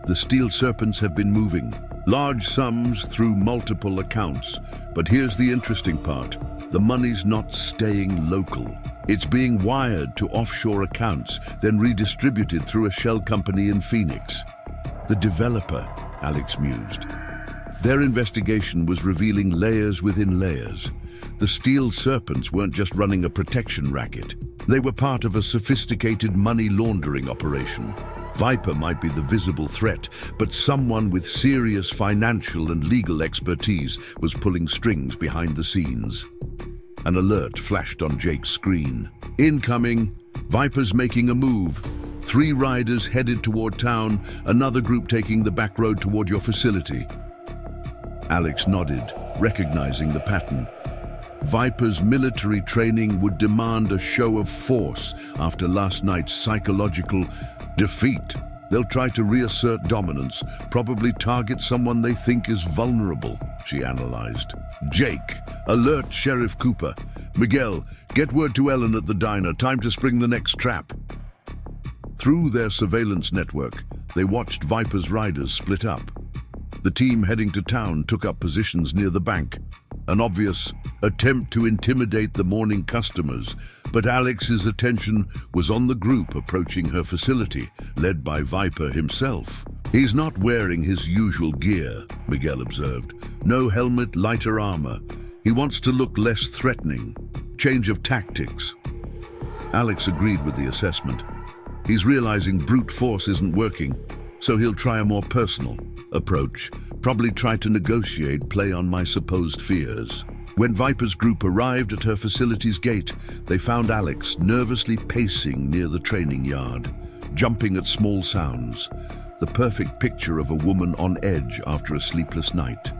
The Steel Serpents have been moving. Large sums through multiple accounts. But here's the interesting part. The money's not staying local. It's being wired to offshore accounts, then redistributed through a shell company in Phoenix." "The developer," Alex mused. Their investigation was revealing layers within layers. The Steel Serpents weren't just running a protection racket. They were part of a sophisticated money laundering operation. Viper might be the visible threat, but someone with serious financial and legal expertise was pulling strings behind the scenes. An alert flashed on Jake's screen. "Incoming! Viper's making a move. 3 riders headed toward town, another group taking the back road toward your facility." Alex nodded, recognizing the pattern. Viper's military training would demand a show of force after last night's psychological defeat. They'll try to reassert dominance, probably target someone they think is vulnerable, she analyzed. Jake, alert Sheriff Cooper. Miguel, get word to Ellen at the diner. Time to spring the next trap. Through their surveillance network, they watched Viper's riders split up. The team heading to town took up positions near the bank. An obvious attempt to intimidate the morning customers, but Alex's attention was on the group approaching her facility, led by Viper himself. He's not wearing his usual gear, Miguel observed. No helmet, lighter armor. He wants to look less threatening. Change of tactics. Alex agreed with the assessment. He's realizing brute force isn't working, so he'll try a more personal approach. Probably try to negotiate, play on my supposed fears. When Viper's group arrived at her facility's gate, they found Alex nervously pacing near the training yard, jumping at small sounds. The perfect picture of a woman on edge after a sleepless night.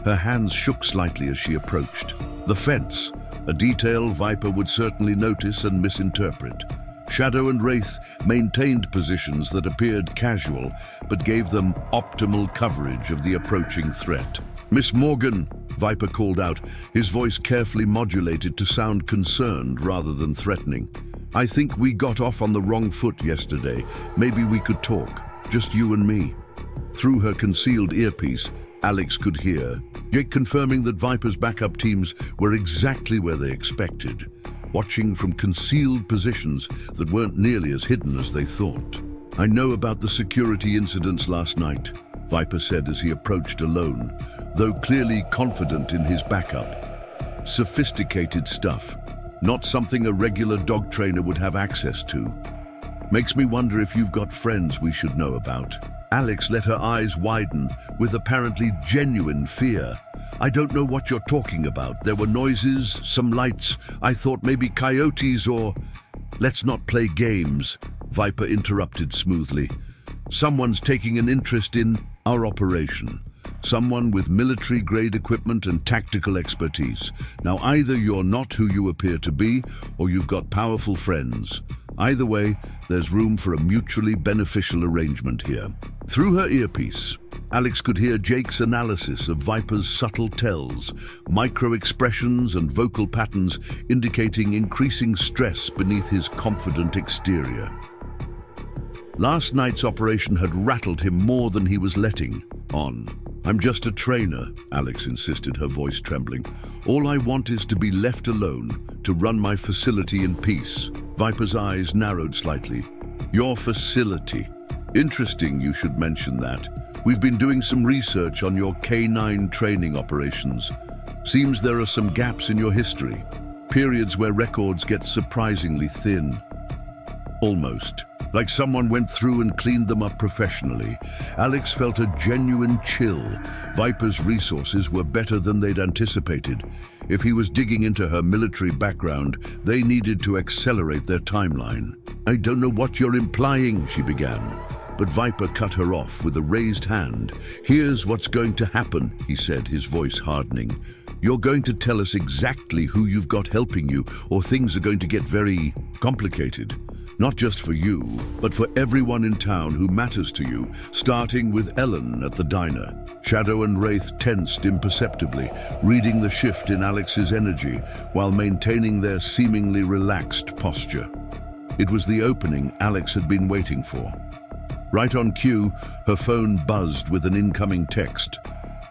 Her hands shook slightly as she approached. The fence, a detail Viper would certainly notice and misinterpret. Shadow and Wraith maintained positions that appeared casual, but gave them optimal coverage of the approaching threat. "Miss Morgan," Viper called out, his voice carefully modulated to sound concerned rather than threatening. "I think we got off on the wrong foot yesterday. Maybe we could talk, just you and me." Through her concealed earpiece, Alex could hear Jake confirming that Viper's backup teams were exactly where they expected, watching from concealed positions that weren't nearly as hidden as they thought. "I know about the security incidents last night," Viper said as he approached alone, though clearly confident in his backup. "Sophisticated stuff, not something a regular dog trainer would have access to. Makes me wonder if you've got friends we should know about." Alex let her eyes widen with apparently genuine fear. "I don't know what you're talking about. There were noises, some lights. I thought maybe coyotes or—" "Let's not play games," Viper interrupted smoothly. "Someone's taking an interest in our operation. Someone with military-grade equipment and tactical expertise. Now, either you're not who you appear to be, or you've got powerful friends. Either way, there's room for a mutually beneficial arrangement here." Through her earpiece, Alex could hear Jake's analysis of Viper's subtle tells, micro-expressions and vocal patterns indicating increasing stress beneath his confident exterior. Last night's operation had rattled him more than he was letting on. "I'm just a trainer," Alex insisted, her voice trembling. "All I want is to be left alone, to run my facility in peace." Viper's eyes narrowed slightly. "Your facility. Interesting you should mention that. We've been doing some research on your K9 training operations. Seems there are some gaps in your history. Periods where records get surprisingly thin. Almost. Like someone went through and cleaned them up professionally." Alex felt a genuine chill. Viper's resources were better than they'd anticipated. If he was digging into her military background, they needed to accelerate their timeline. "I don't know what you're implying," she began. But Viper cut her off with a raised hand. "Here's what's going to happen," he said, his voice hardening. "You're going to tell us exactly who you've got helping you, or things are going to get very complicated. Not just for you, but for everyone in town who matters to you, starting with Ellen at the diner." Shadow and Wraith tensed imperceptibly, reading the shift in Alex's energy while maintaining their seemingly relaxed posture. It was the opening Alex had been waiting for. Right on cue, her phone buzzed with an incoming text,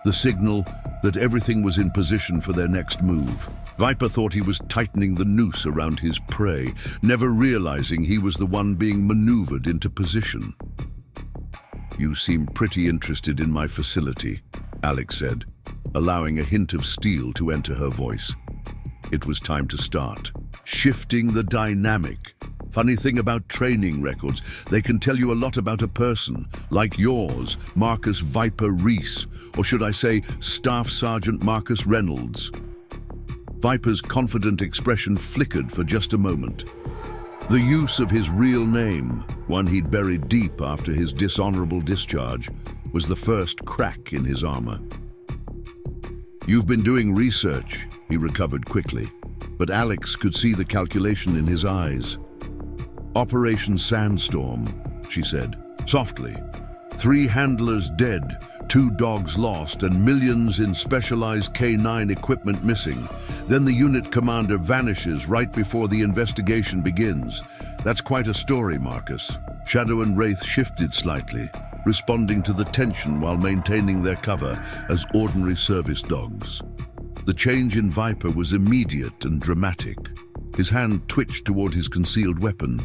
the signal that everything was in position for their next move. Viper thought he was tightening the noose around his prey, never realizing he was the one being maneuvered into position. "You seem pretty interested in my facility," Alex said, allowing a hint of steel to enter her voice. It was time to start. Shifting the dynamic. Funny thing about training records, they can tell you a lot about a person, like yours, Marcus Viper Reese, or should I say, Staff Sergeant Marcus Reynolds. Viper's confident expression flickered for just a moment. The use of his real name, one he'd buried deep after his dishonorable discharge, was the first crack in his armor. "You've been doing research," He recovered quickly, but Alex could see the calculation in his eyes. "Operation Sandstorm," she said, softly. 3 handlers dead, 2 dogs lost, and millions in specialized K9 equipment missing. Then the unit commander vanishes right before the investigation begins. That's quite a story, Marcus. Shadow and Wraith shifted slightly, responding to the tension while maintaining their cover as ordinary service dogs. The change in Viper was immediate and dramatic. His hand twitched toward his concealed weapon,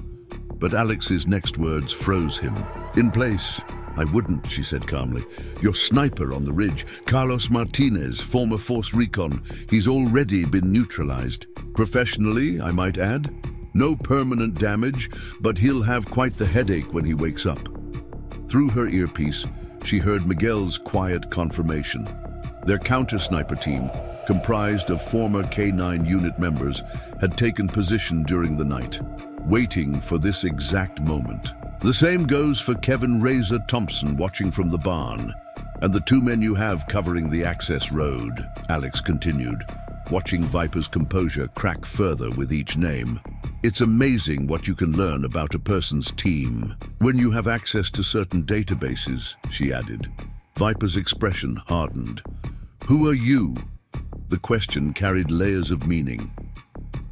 but Alex's next words froze him. "In place." "I wouldn't," she said calmly. "Your sniper on the ridge, Carlos Martinez, former Force Recon, he's already been neutralized. Professionally, I might add. No permanent damage, but he'll have quite the headache when he wakes up." Through her earpiece, she heard Miguel's quiet confirmation. Their counter-sniper team, comprised of former K9 unit members, had taken position during the night, waiting for this exact moment. "The same goes for Kevin Razor Thompson watching from the barn, and the 2 men you have covering the access road," Alex continued, watching Viper's composure crack further with each name. "It's amazing what you can learn about a person's team when you have access to certain databases," she added. Viper's expression hardened. "Who are you?" The question carried layers of meaning.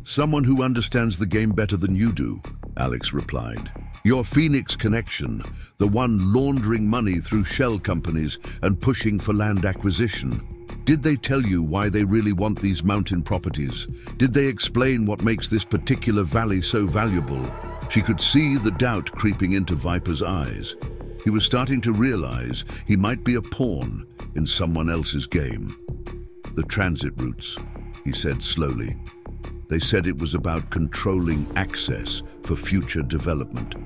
"Someone who understands the game better than you do," Alex replied. "Your Phoenix connection, the one laundering money through shell companies and pushing for land acquisition. Did they tell you why they really want these mountain properties? Did they explain what makes this particular valley so valuable?" She could see the doubt creeping into Viper's eyes. He was starting to realize he might be a pawn in someone else's game. "The transit routes," he said slowly. "They said it was about controlling access for future development."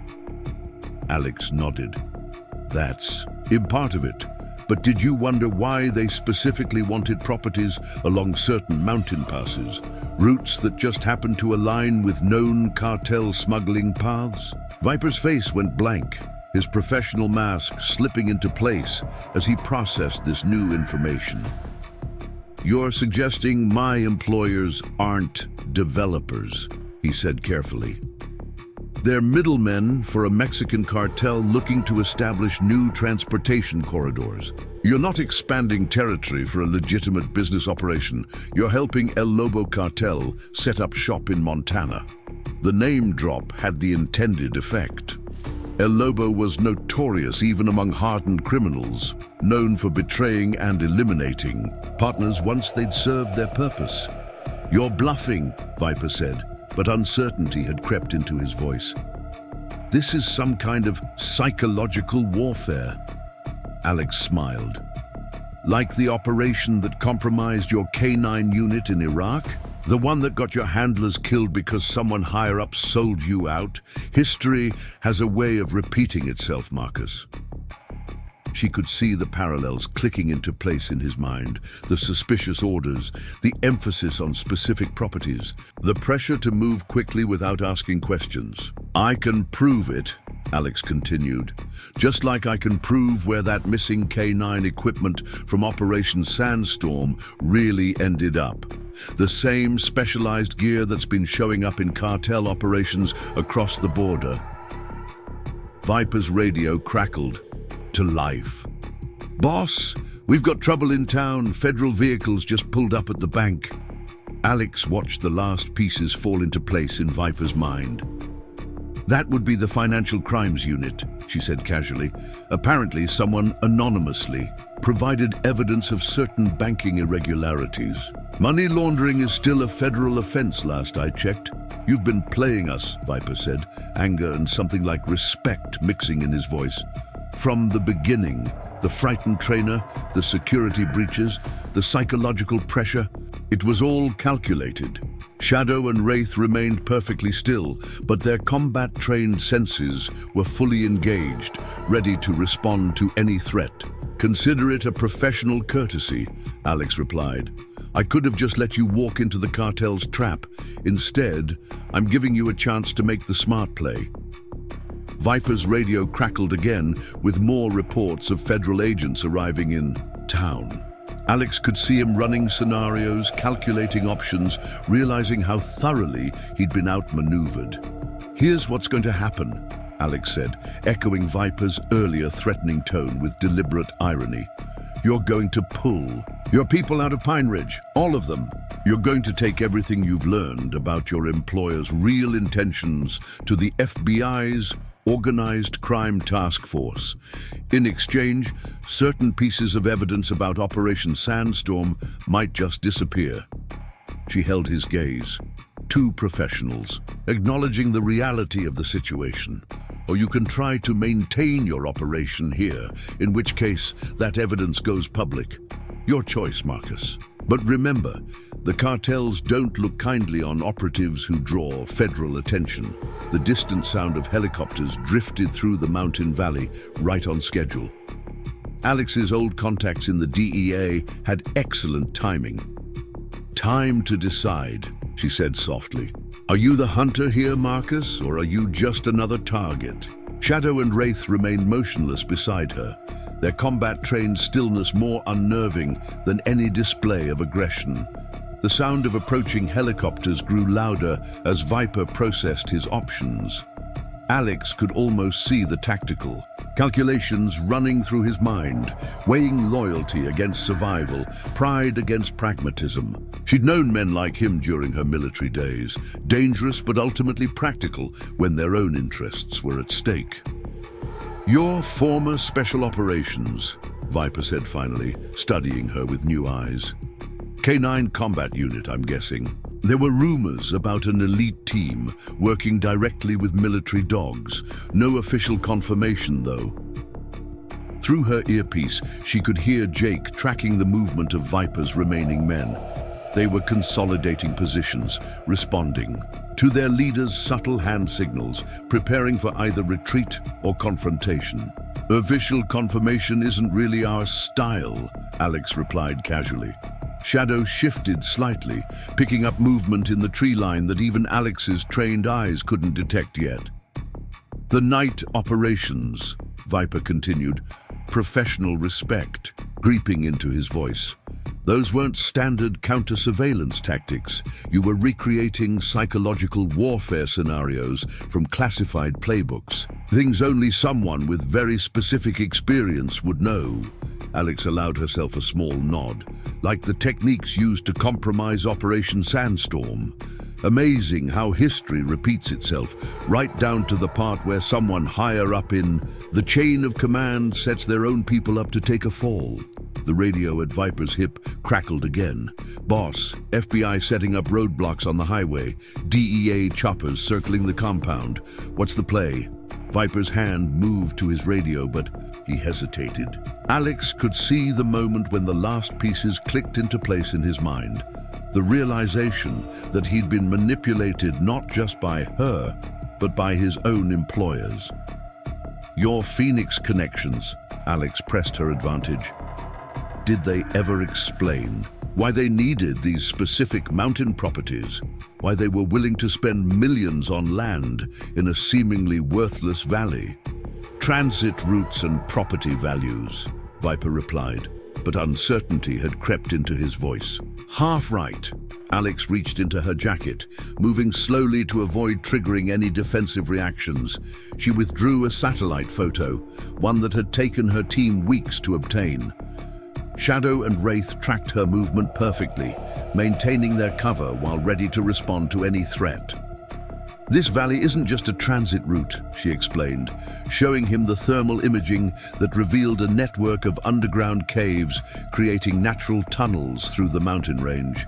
Alex nodded. "That's in part of it. But did you wonder why they specifically wanted properties along certain mountain passes, routes that just happened to align with known cartel smuggling paths?" Viper's face went blank, his professional mask slipping into place as he processed this new information. "You're suggesting my employers aren't developers," he said carefully. "They're middlemen for a Mexican cartel looking to establish new transportation corridors. You're not expanding territory for a legitimate business operation. You're helping El Lobo cartel set up shop in Montana." The name drop had the intended effect. El Lobo was notorious even among hardened criminals, known for betraying and eliminating partners once they'd served their purpose. "You're bluffing," Viper said, but uncertainty had crept into his voice. "This is some kind of psychological warfare." Alex smiled. "Like the operation that compromised your K9 unit in Iraq? The one that got your handlers killed because someone higher up sold you out? History has a way of repeating itself, Marcus." She could see the parallels clicking into place in his mind, the suspicious orders, the emphasis on specific properties, the pressure to move quickly without asking questions. "I can prove it," Alex continued, "just like I can prove where that missing K9 equipment from Operation Sandstorm really ended up. The same specialized gear that's been showing up in cartel operations across the border." Viper's radio crackled to life. "Boss, we've got trouble in town. Federal vehicles just pulled up at the bank." Alex watched the last pieces fall into place in Viper's mind. "That would be the Financial Crimes Unit," she said casually. "Apparently someone anonymously provided evidence of certain banking irregularities. Money laundering is still a federal offense last I checked." "You've been playing us," Viper said, anger and something like respect mixing in his voice. "From the beginning, the frightened trainer, the security breaches, the psychological pressure, it was all calculated. Shadow and Wraith remained perfectly still, but their combat-trained senses were fully engaged, ready to respond to any threat." "Consider it a professional courtesy," Alex replied. "I could have just let you walk into the cartel's trap. Instead, I'm giving you a chance to make the smart play." Viper's radio crackled again with more reports of federal agents arriving in town. Alex could see him running scenarios, calculating options, realizing how thoroughly he'd been outmaneuvered. "Here's what's going to happen," Alex said, echoing Viper's earlier threatening tone with deliberate irony. "You're going to pull your people out of Pine Ridge, all of them. You're going to take everything you've learned about your employer's real intentions to the FBI's Organized Crime Task Force. In exchange, certain pieces of evidence about Operation Sandstorm might just disappear." She held his gaze. "Two professionals, acknowledging the reality of the situation. Or you can try to maintain your operation here, in which case that evidence goes public. Your choice, Marcus. But remember, the cartels don't look kindly on operatives who draw federal attention." The distant sound of helicopters drifted through the mountain valley, right on schedule. Alex's old contacts in the DEA had excellent timing. "Time to decide," she said softly. "Are you the hunter here, Marcus, or are you just another target?" Shadow and Wraith remained motionless beside her, their combat-trained stillness more unnerving than any display of aggression. The sound of approaching helicopters grew louder as Viper processed his options. Alex could almost see the tactical calculations running through his mind, weighing loyalty against survival, pride against pragmatism. She'd known men like him during her military days, dangerous but ultimately practical when their own interests were at stake. "Your former special operations," Viper said finally, studying her with new eyes. "K9 combat unit, I'm guessing. There were rumors about an elite team working directly with military dogs. No official confirmation, though." Through her earpiece, she could hear Jake tracking the movement of Viper's remaining men. They were consolidating positions, responding to their leader's subtle hand signals, preparing for either retreat or confrontation. "Official confirmation isn't really our style," Alex replied casually. Shadow shifted slightly, picking up movement in the tree line that even Alex's trained eyes couldn't detect yet. "The night operations," Viper continued, professional respect creeping into his voice. "Those weren't standard counter-surveillance tactics. You were recreating psychological warfare scenarios from classified playbooks. Things only someone with very specific experience would know." Alex allowed herself a small nod. "Like the techniques used to compromise Operation Sandstorm. Amazing how history repeats itself, right down to the part where someone higher up in the chain of command sets their own people up to take a fall." The radio at Viper's hip crackled again. "Boss, FBI setting up roadblocks on the highway. DEA choppers circling the compound. What's the play?" Viper's hand moved to his radio, but he hesitated. Alex could see the moment when the last pieces clicked into place in his mind. The realization that he'd been manipulated not just by her, but by his own employers. "Your Phoenix connections," Alex pressed her advantage. "Did they ever explain why they needed these specific mountain properties? Why they were willing to spend millions on land in a seemingly worthless valley?" "Transit routes and property values," Viper replied, but uncertainty had crept into his voice. "Half right." Alex reached into her jacket, moving slowly to avoid triggering any defensive reactions. She withdrew a satellite photo, one that had taken her team weeks to obtain. Shadow and Wraith tracked her movement perfectly, maintaining their cover while ready to respond to any threat. "This valley isn't just a transit route," she explained, showing him the thermal imaging that revealed a network of underground caves creating natural tunnels through the mountain range.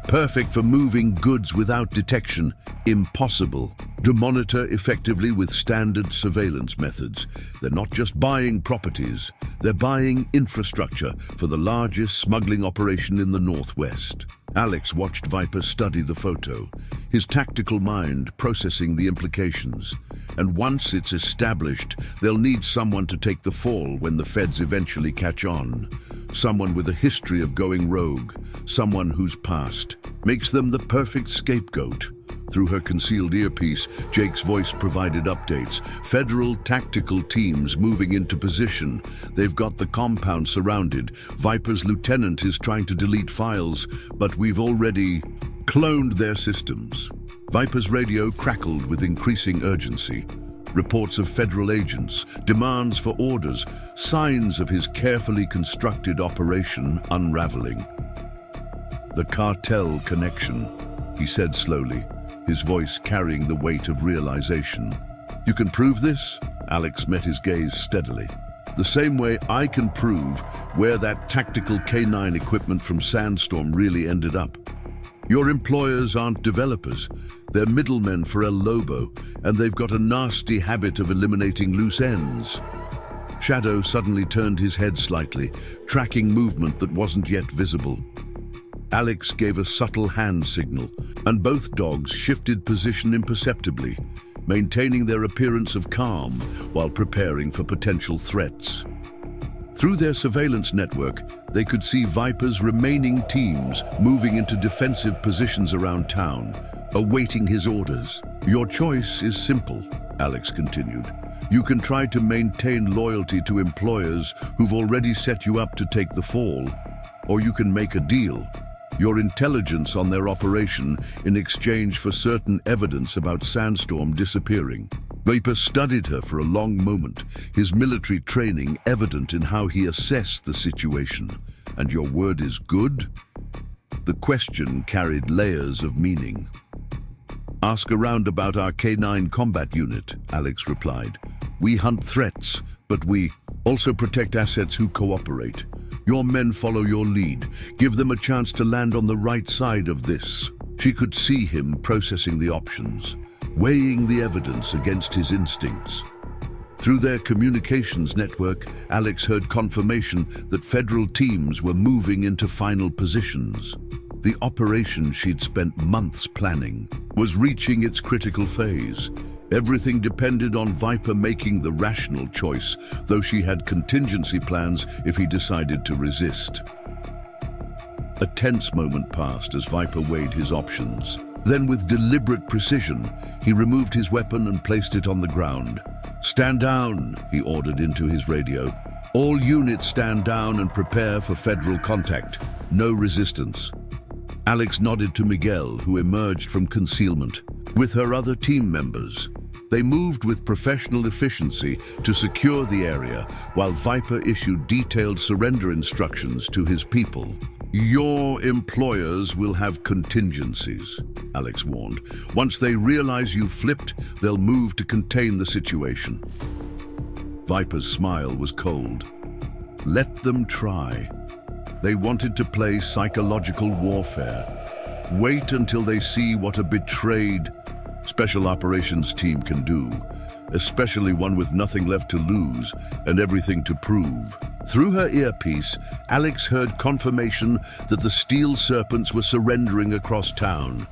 "Perfect for moving goods without detection. Impossible to monitor effectively with standard surveillance methods. They're not just buying properties, they're buying infrastructure for the largest smuggling operation in the Northwest." Alex watched Viper study the photo, his tactical mind processing the implications. And once it's established, they'll need someone to take the fall when the feds eventually catch on. Someone with a history of going rogue, someone whose past makes them the perfect scapegoat. Through her concealed earpiece, Jake's voice provided updates. Federal tactical teams moving into position. They've got the compound surrounded. Viper's lieutenant is trying to delete files, but we've already cloned their systems. Viper's radio crackled with increasing urgency. Reports of federal agents, demands for orders, signs of his carefully constructed operation unraveling. The cartel connection, he said slowly, his voice carrying the weight of realization. You can prove this? Alex met his gaze steadily. The same way I can prove where that tactical K9 equipment from Sandstorm really ended up. Your employers aren't developers. They're middlemen for El Lobo, and they've got a nasty habit of eliminating loose ends. Shadow suddenly turned his head slightly, tracking movement that wasn't yet visible. Alex gave a subtle hand signal, and both dogs shifted position imperceptibly, maintaining their appearance of calm while preparing for potential threats. Through their surveillance network, they could see Viper's remaining teams moving into defensive positions around town, awaiting his orders. Your choice is simple, Alex continued. You can try to maintain loyalty to employers who've already set you up to take the fall, or you can make a deal. Your intelligence on their operation in exchange for certain evidence about Sandstorm disappearing. Viper studied her for a long moment, his military training evident in how he assessed the situation. And your word is good? The question carried layers of meaning. Ask around about our K9 combat unit, Alex replied. We hunt threats, but we also protect assets who cooperate. Your men follow your lead. Give them a chance to land on the right side of this. She could see him processing the options, weighing the evidence against his instincts. Through their communications network, Alex heard confirmation that federal teams were moving into final positions. The operation she'd spent months planning was reaching its critical phase. Everything depended on Viper making the rational choice, though she had contingency plans if he decided to resist. A tense moment passed as Viper weighed his options. Then, with deliberate precision, he removed his weapon and placed it on the ground. Stand down, he ordered into his radio. All units stand down and prepare for federal contact. No resistance. Alex nodded to Miguel, who emerged from concealment. With her other team members, they moved with professional efficiency to secure the area, while Viper issued detailed surrender instructions to his people. Your employers will have contingencies, Alex warned. Once they realize you've flipped, they'll move to contain the situation. Viper's smile was cold. Let them try. They wanted to play psychological warfare. Wait until they see what a betrayed special operations team can do, especially one with nothing left to lose and everything to prove. Through her earpiece, Alex heard confirmation that the Steel Serpents were surrendering across town.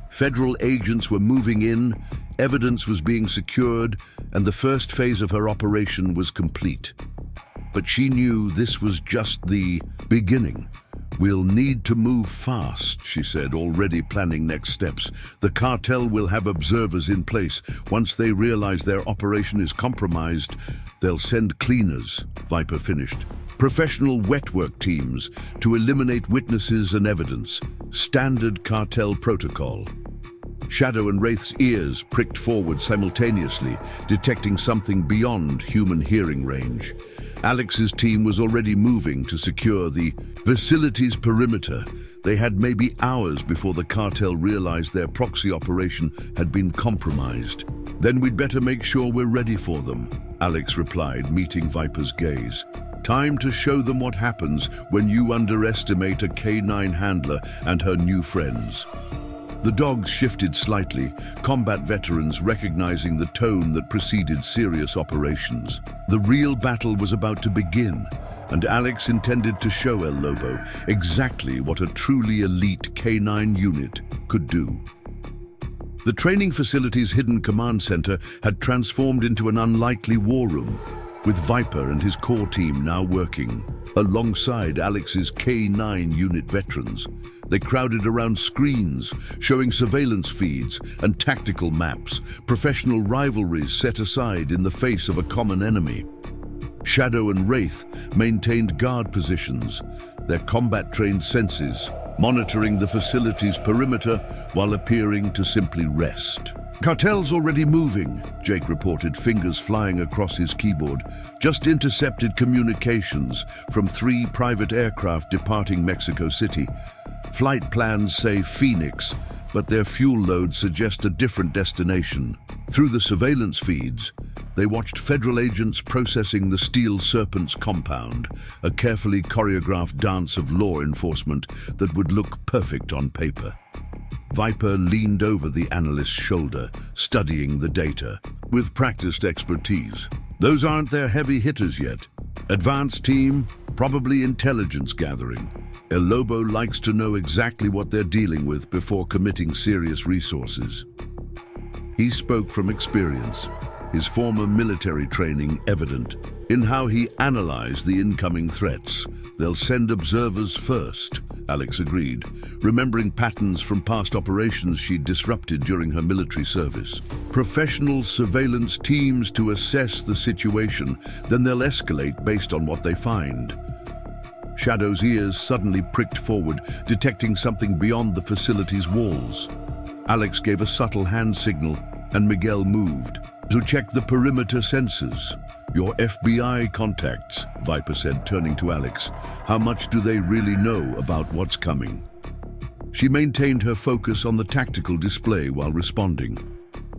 Federal agents were moving in, evidence was being secured, and the first phase of her operation was complete. But she knew this was just the beginning. We'll need to move fast, she said, already planning next steps. The cartel will have observers in place. Once they realize their operation is compromised, they'll send cleaners, Viper finished. Professional wetwork teams to eliminate witnesses and evidence. Standard cartel protocol. Shadow and Wraith's ears pricked forward simultaneously, detecting something beyond human hearing range. Alex's team was already moving to secure the facility's perimeter. They had maybe hours before the cartel realized their proxy operation had been compromised. Then we'd better make sure we're ready for them, Alex replied, meeting Viper's gaze. Time to show them what happens when you underestimate a K9 handler and her new friends. The dogs shifted slightly, combat veterans recognizing the tone that preceded serious operations. The real battle was about to begin, and Alex intended to show El Lobo exactly what a truly elite K9 unit could do. The training facility's hidden command center had transformed into an unlikely war room, with Viper and his core team now working alongside Alex's K9 unit veterans. They crowded around screens, showing surveillance feeds and tactical maps, professional rivalries set aside in the face of a common enemy. Shadow and Wraith maintained guard positions, their combat-trained senses monitoring the facility's perimeter while appearing to simply rest. "Cartel's already moving," Jake reported, fingers flying across his keyboard. "Just intercepted communications from 3 private aircraft departing Mexico City. Flight plans say Phoenix, but their fuel loads suggest a different destination." Through the surveillance feeds, they watched federal agents processing the Steel Serpents compound, a carefully choreographed dance of law enforcement that would look perfect on paper. Viper leaned over the analyst's shoulder, studying the data with practiced expertise. "Those aren't their heavy hitters yet. Advanced team, probably intelligence gathering. El Lobo likes to know exactly what they're dealing with before committing serious resources." He spoke from experience, his former military training evident in how he analyzed the incoming threats. "They'll send observers first," Alex agreed, remembering patterns from past operations she'd disrupted during her military service. "Professional surveillance teams to assess the situation, then they'll escalate based on what they find." Shadow's ears suddenly pricked forward, detecting something beyond the facility's walls. Alex gave a subtle hand signal, and Miguel moved to check the perimeter sensors. "Your FBI contacts," Viper said, turning to Alex. "How much do they really know about what's coming?" She maintained her focus on the tactical display while responding.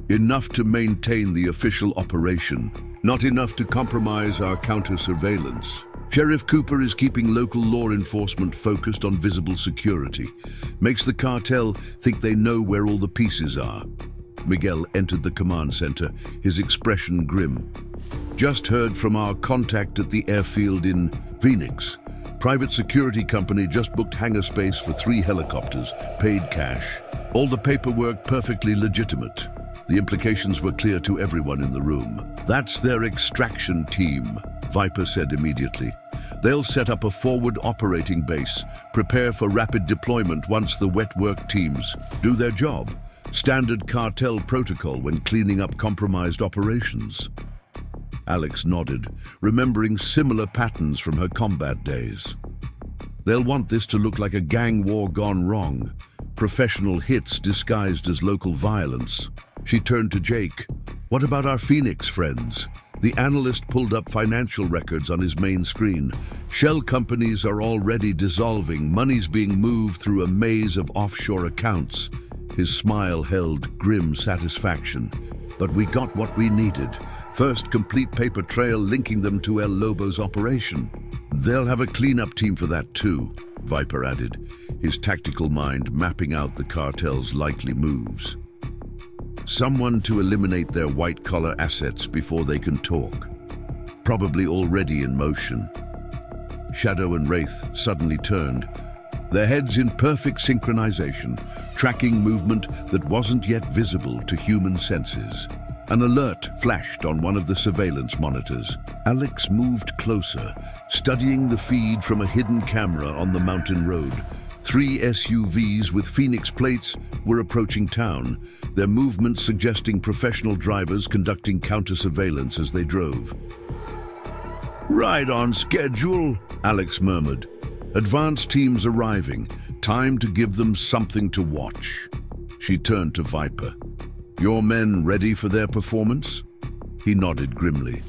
"Enough to maintain the official operation, not enough to compromise our counter-surveillance. Sheriff Cooper is keeping local law enforcement focused on visible security. Makes the cartel think they know where all the pieces are." Miguel entered the command center, his expression grim. "Just heard from our contact at the airfield in Phoenix. Private security company just booked hangar space for 3 helicopters, paid cash. All the paperwork perfectly legitimate." The implications were clear to everyone in the room. "That's their extraction team," Viper said immediately. "They'll set up a forward operating base, prepare for rapid deployment once the wet work teams do their job. Standard cartel protocol when cleaning up compromised operations." Alex nodded, remembering similar patterns from her combat days. "They'll want this to look like a gang war gone wrong, professional hits disguised as local violence." She turned to Jake. "What about our Phoenix friends?" The analyst pulled up financial records on his main screen. "Shell companies are already dissolving, money's being moved through a maze of offshore accounts." His smile held grim satisfaction. "But we got what we needed. First complete paper trail linking them to El Lobo's operation. They'll have a cleanup team for that too," Viper added, his tactical mind mapping out the cartel's likely moves. "Someone to eliminate their white-collar assets before they can talk. Probably already in motion." Shadow and Wraith suddenly turned, their heads in perfect synchronization, tracking movement that wasn't yet visible to human senses. An alert flashed on one of the surveillance monitors. Alex moved closer, studying the feed from a hidden camera on the mountain road. 3 SUVs with Phoenix plates were approaching town, their movements suggesting professional drivers conducting counter-surveillance as they drove. "Right on schedule," Alex murmured. "Advanced teams arriving. Time to give them something to watch." She turned to Viper. "Your men ready for their performance?" He nodded grimly.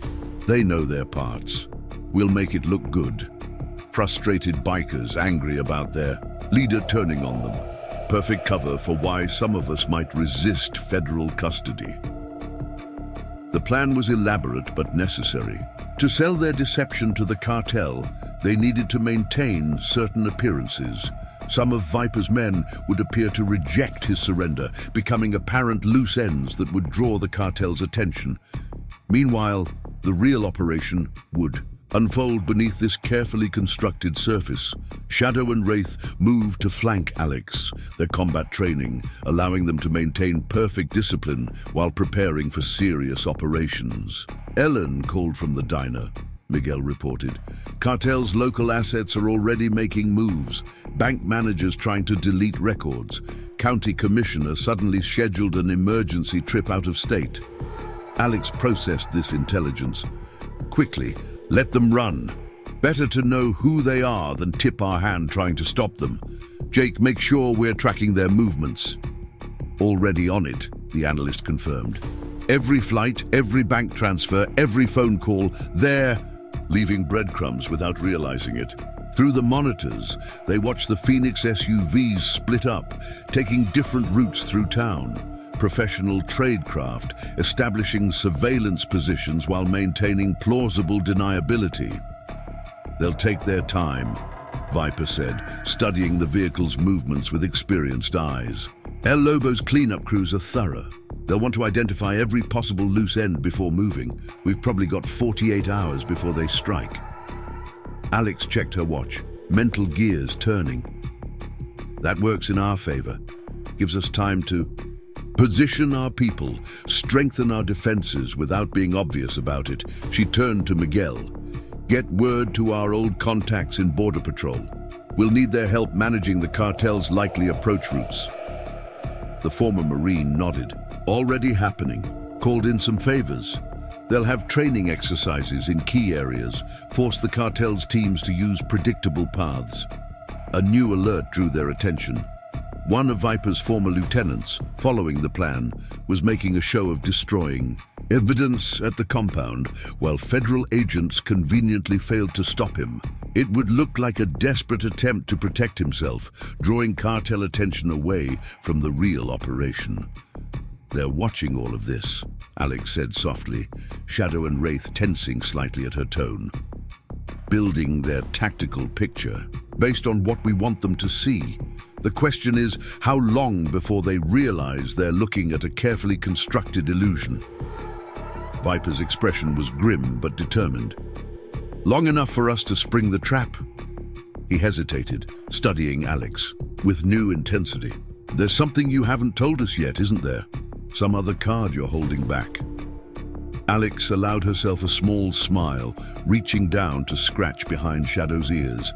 "They know their parts. We'll make it look good." Frustrated bikers angry about their leader turning on them. Perfect cover for why some of us might resist federal custody. The plan was elaborate but necessary. To sell their deception to the cartel, they needed to maintain certain appearances. Some of Viper's men would appear to reject his surrender, becoming apparent loose ends that would draw the cartel's attention. Meanwhile, the real operation would unfold beneath this carefully constructed surface. Shadow and Wraith moved to flank Alex, their combat training, allowing them to maintain perfect discipline while preparing for serious operations. Ellen called from the diner. Miguel reported. Cartel's local assets are already making moves. Bank managers trying to delete records. County commissioner suddenly scheduled an emergency trip out of state. Alex processed this intelligence. Quickly, let them run. Better to know who they are than tip our hand trying to stop them. Jake, make sure we're tracking their movements. Already on it, the analyst confirmed. Every flight, every bank transfer, every phone call, they're leaving breadcrumbs without realizing it. Through the monitors, they watch the Phoenix SUVs split up, taking different routes through town. Professional tradecraft, establishing surveillance positions while maintaining plausible deniability. They'll take their time, Viper said, studying the vehicle's movements with experienced eyes. El Lobo's cleanup crews are thorough. They'll want to identify every possible loose end before moving. We've probably got 48 hours before they strike. Alex checked her watch, mental gears turning. That works in our favor. Gives us time to position our people, strengthen our defenses without being obvious about it. She turned to Miguel. Get word to our old contacts in Border Patrol. We'll need their help managing the cartel's likely approach routes. The former Marine nodded. Already happening. Called in some favors. They'll have training exercises in key areas, force the cartel's teams to use predictable paths. A new alert drew their attention. One of Viper's former lieutenants, following the plan, was making a show of destroying evidence at the compound, while federal agents conveniently failed to stop him. It would look like a desperate attempt to protect himself, drawing cartel attention away from the real operation. They're watching all of this, Alex said softly, Shadow and Wraith tensing slightly at her tone. Building their tactical picture, based on what we want them to see. The question is, how long before they realize they're looking at a carefully constructed illusion? Viper's expression was grim but determined. Long enough for us to spring the trap? He hesitated, studying Alex, with new intensity. There's something you haven't told us yet, isn't there? Some other card you're holding back. Alex allowed herself a small smile, reaching down to scratch behind Shadow's ears.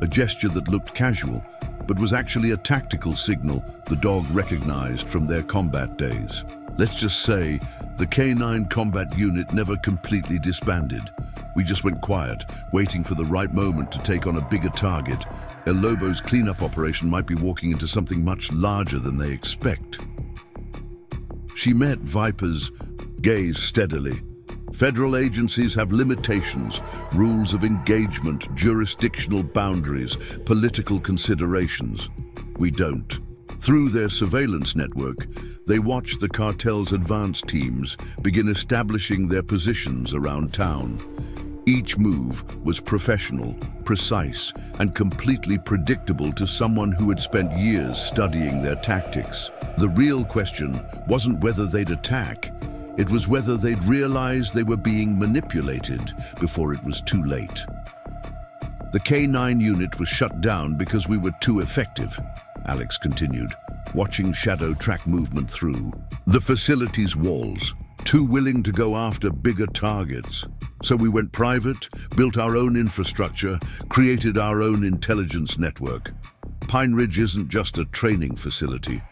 A gesture that looked casual, but was actually a tactical signal the dog recognized from their combat days. Let's just say, the K9 combat unit never completely disbanded. We just went quiet, waiting for the right moment to take on a bigger target. El Lobo's cleanup operation might be walking into something much larger than they expect. She met Viper's gaze steadily. Federal agencies have limitations, rules of engagement, jurisdictional boundaries, political considerations. We don't. Through their surveillance network, they watch the cartel's advance teams begin establishing their positions around town. Each move was professional, precise, and completely predictable to someone who had spent years studying their tactics. The real question wasn't whether they'd attack, it was whether they'd realize they were being manipulated before it was too late. The K9 unit was shut down because we were too effective, Alex continued, watching Shadow track movement through the facility's walls, too willing to go after bigger targets. So we went private, built our own infrastructure, created our own intelligence network. Pine Ridge isn't just a training facility.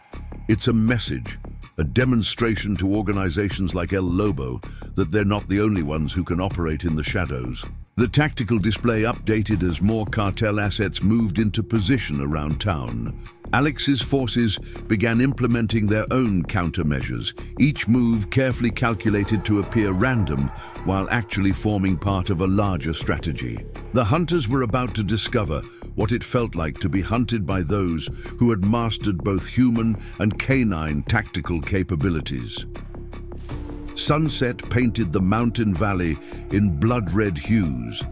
It's a message, a demonstration to organizations like El Lobo that they're not the only ones who can operate in the shadows. The tactical display updated as more cartel assets moved into position around town. Alex's forces began implementing their own countermeasures, each move carefully calculated to appear random while actually forming part of a larger strategy. The hunters were about to discover what it felt like to be hunted by those who had mastered both human and canine tactical capabilities. Sunset painted the mountain valley in blood-red hues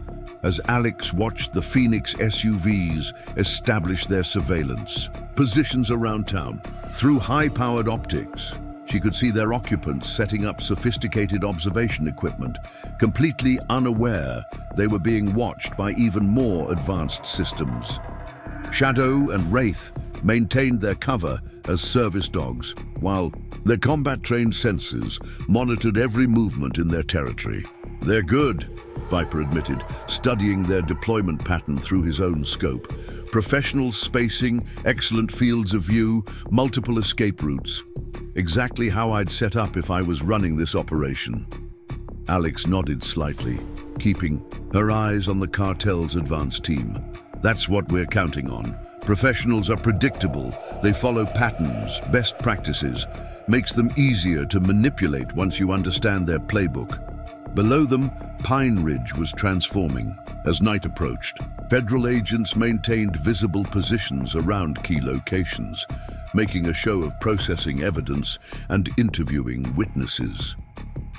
as Alex watched the Phoenix SUVs establish their surveillance positions around town. Through high-powered optics, she could see their occupants setting up sophisticated observation equipment, completely unaware they were being watched by even more advanced systems. Shadow and Wraith maintained their cover as service dogs, while their combat-trained sensors monitored every movement in their territory. They're good, Viper admitted, studying their deployment pattern through his own scope. Professional spacing, excellent fields of view, multiple escape routes. Exactly how I'd set up if I was running this operation. Alex nodded slightly, keeping her eyes on the cartel's advance team. That's what we're counting on. Professionals are predictable. They follow patterns, best practices. Makes them easier to manipulate once you understand their playbook. Below them, Pine Ridge was transforming. As night approached, federal agents maintained visible positions around key locations, making a show of processing evidence and interviewing witnesses.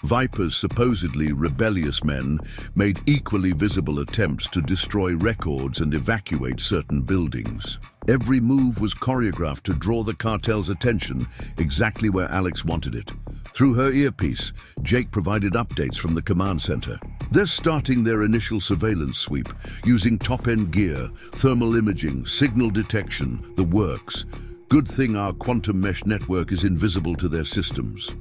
Viper's supposedly rebellious men made equally visible attempts to destroy records and evacuate certain buildings. Every move was choreographed to draw the cartel's attention exactly where Alex wanted it. Through her earpiece, Jake provided updates from the command center. They're starting their initial surveillance sweep, using top-end gear, thermal imaging, signal detection, the works. Good thing our quantum mesh network is invisible to their systems.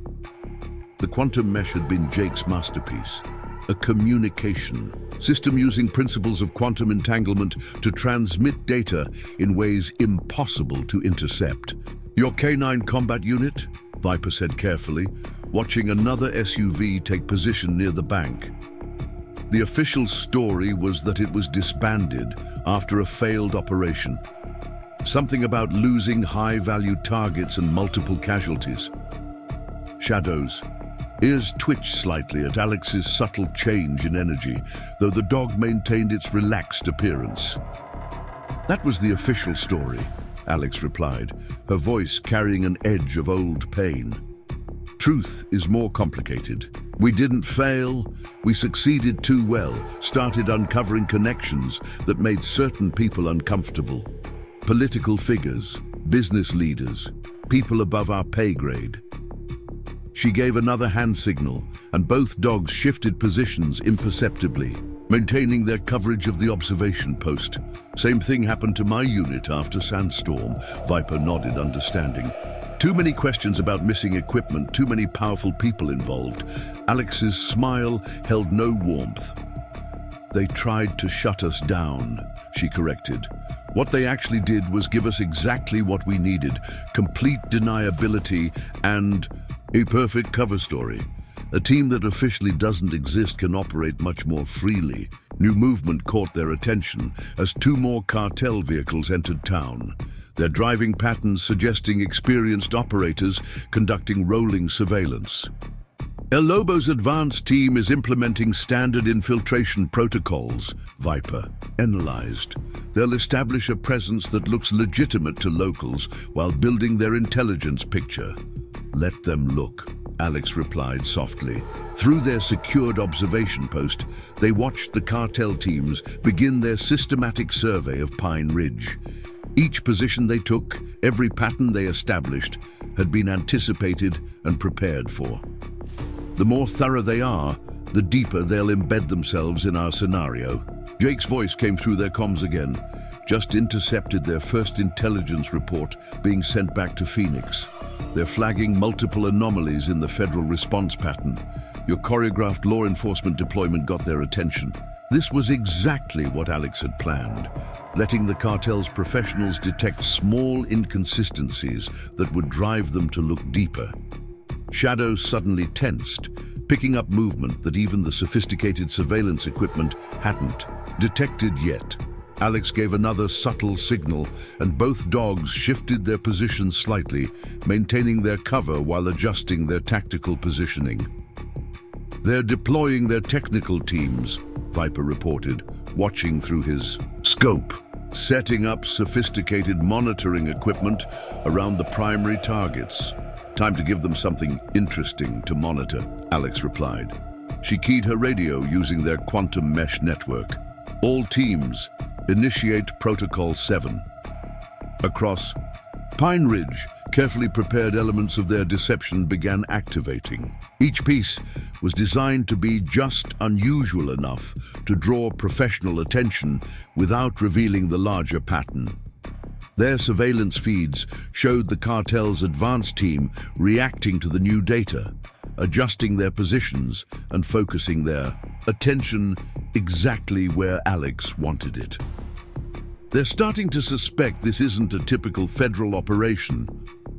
The quantum mesh had been Jake's masterpiece, a communication system using principles of quantum entanglement to transmit data in ways impossible to intercept. Your K9 combat unit? Viper said carefully, watching another SUV take position near the bank. The official story was that it was disbanded after a failed operation. Something about losing high-value targets and multiple casualties. Shadows. Ears twitched slightly at Alex's subtle change in energy, though the dog maintained its relaxed appearance. That was the official story, Alex replied, her voice carrying an edge of old pain. Truth is more complicated. We didn't fail, we succeeded too well, started uncovering connections that made certain people uncomfortable. Political figures, business leaders, people above our pay grade. She gave another hand signal, and both dogs shifted positions imperceptibly, maintaining their coverage of the observation post. Same thing happened to my unit after Sandstorm, Viper nodded, understanding. Too many questions about missing equipment, too many powerful people involved. Alex's smile held no warmth. They tried to shut us down, she corrected. What they actually did was give us exactly what we needed, complete deniability and a perfect cover story. A team that officially doesn't exist can operate much more freely. New movement caught their attention as two more cartel vehicles entered town, their driving patterns suggesting experienced operators conducting rolling surveillance. El Lobo's advanced team is implementing standard infiltration protocols, Viper analyzed. They'll establish a presence that looks legitimate to locals while building their intelligence picture. Let them look, Alex replied softly. Through their secured observation post, they watched the cartel teams begin their systematic survey of Pine Ridge. Each position they took, every pattern they established, had been anticipated and prepared for. The more thorough they are, the deeper they'll embed themselves in our scenario. Jake's voice came through their comms again. Just intercepted their first intelligence report being sent back to Phoenix. They're flagging multiple anomalies in the federal response pattern. Your choreographed law enforcement deployment got their attention. This was exactly what Alex had planned, letting the cartel's professionals detect small inconsistencies that would drive them to look deeper. Shadows suddenly tensed, picking up movement that even the sophisticated surveillance equipment hadn't detected yet. Alex gave another subtle signal, and both dogs shifted their positions slightly, maintaining their cover while adjusting their tactical positioning. They're deploying their technical teams, Viper reported, watching through his scope, setting up sophisticated monitoring equipment around the primary targets. Time to give them something interesting to monitor, Alex replied. She keyed her radio using their quantum mesh network. All teams, initiate Protocol 7. Across Pine Ridge, carefully prepared elements of their deception began activating. Each piece was designed to be just unusual enough to draw professional attention without revealing the larger pattern. Their surveillance feeds showed the cartel's advance team reacting to the new data, adjusting their positions and focusing their attention exactly where Alex wanted it. "They're starting to suspect this isn't a typical federal operation,"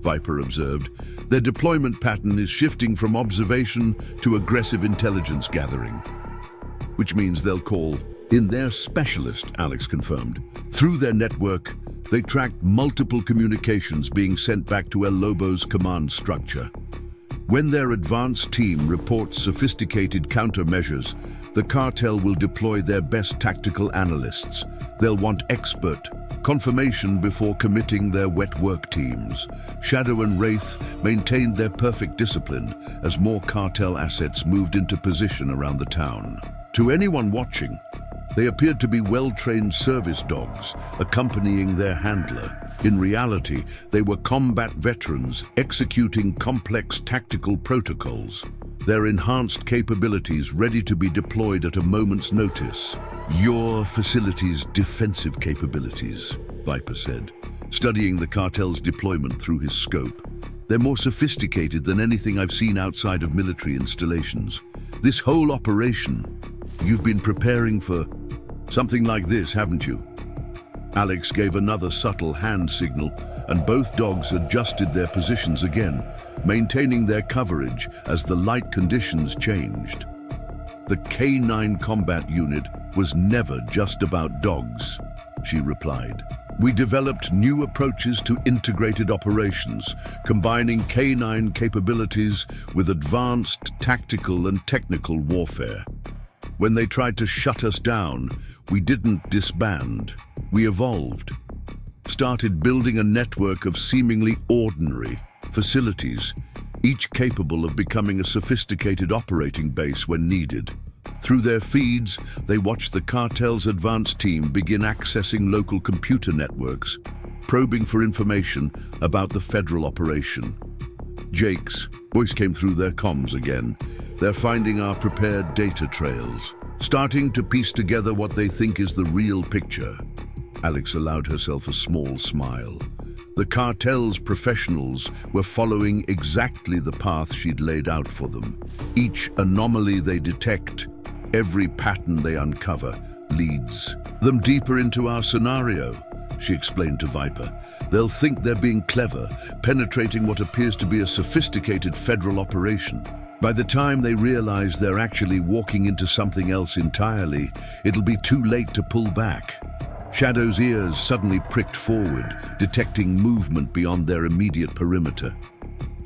Viper observed. "Their deployment pattern is shifting from observation to aggressive intelligence gathering." "Which means they'll call in their specialist," Alex confirmed. "Through their network, they tracked multiple communications being sent back to El Lobo's command structure. When their advanced team reports sophisticated countermeasures, the cartel will deploy their best tactical analysts. They'll want expert confirmation before committing their wet work teams." Shadow and Wraith maintained their perfect discipline as more cartel assets moved into position around the town. To anyone watching, they appeared to be well-trained service dogs accompanying their handler. In reality, they were combat veterans executing complex tactical protocols, their enhanced capabilities ready to be deployed at a moment's notice. "Your facility's defensive capabilities," Viper said, studying the cartel's deployment through his scope. "They're more sophisticated than anything I've seen outside of military installations. This whole operation, you've been preparing for something like this, haven't you?" Alex gave another subtle hand signal, and both dogs adjusted their positions again, maintaining their coverage as the light conditions changed. "The K9 combat unit was never just about dogs," she replied. "We developed new approaches to integrated operations, combining K9 capabilities with advanced tactical and technical warfare. When they tried to shut us down, we didn't disband. We evolved, started building a network of seemingly ordinary facilities, each capable of becoming a sophisticated operating base when needed. Through their feeds, they watched the cartel's advanced team begin accessing local computer networks, probing for information about the federal operation." Jake's voice came through their comms again. "They're finding our prepared data trails, starting to piece together what they think is the real picture." Alex allowed herself a small smile. The cartel's professionals were following exactly the path she'd laid out for them. Each anomaly they detect, every pattern they uncover, leads them deeper into our scenario, she explained to Viper. "They'll think they're being clever, penetrating what appears to be a sophisticated federal operation. By the time they realize they're actually walking into something else entirely, it'll be too late to pull back." Shadow's ears suddenly pricked forward, detecting movement beyond their immediate perimeter.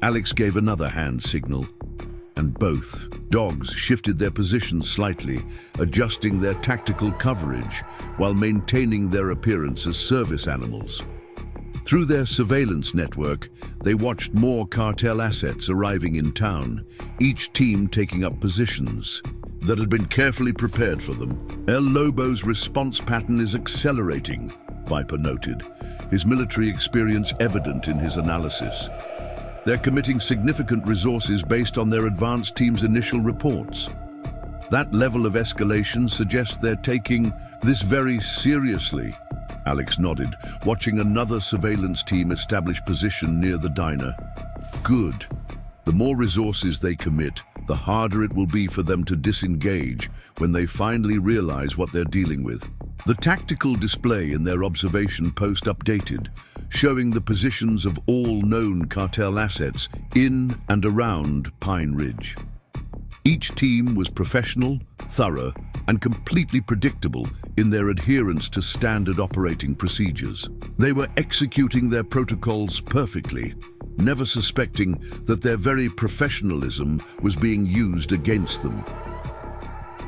Alex gave another hand signal, and both dogs shifted their positions slightly, adjusting their tactical coverage while maintaining their appearance as service animals. Through their surveillance network, they watched more cartel assets arriving in town, each team taking up positions that had been carefully prepared for them. "El Lobo's response pattern is accelerating," Viper noted, his military experience evident in his analysis. "They're committing significant resources based on their advanced team's initial reports. That level of escalation suggests they're taking this very seriously." Alex nodded, watching another surveillance team establish position near the diner. "Good. The more resources they commit, the harder it will be for them to disengage when they finally realize what they're dealing with." The tactical display in their observation post updated, showing the positions of all known cartel assets in and around Pine Ridge. Each team was professional, thorough, and completely predictable in their adherence to standard operating procedures. They were executing their protocols perfectly, never suspecting that their very professionalism was being used against them.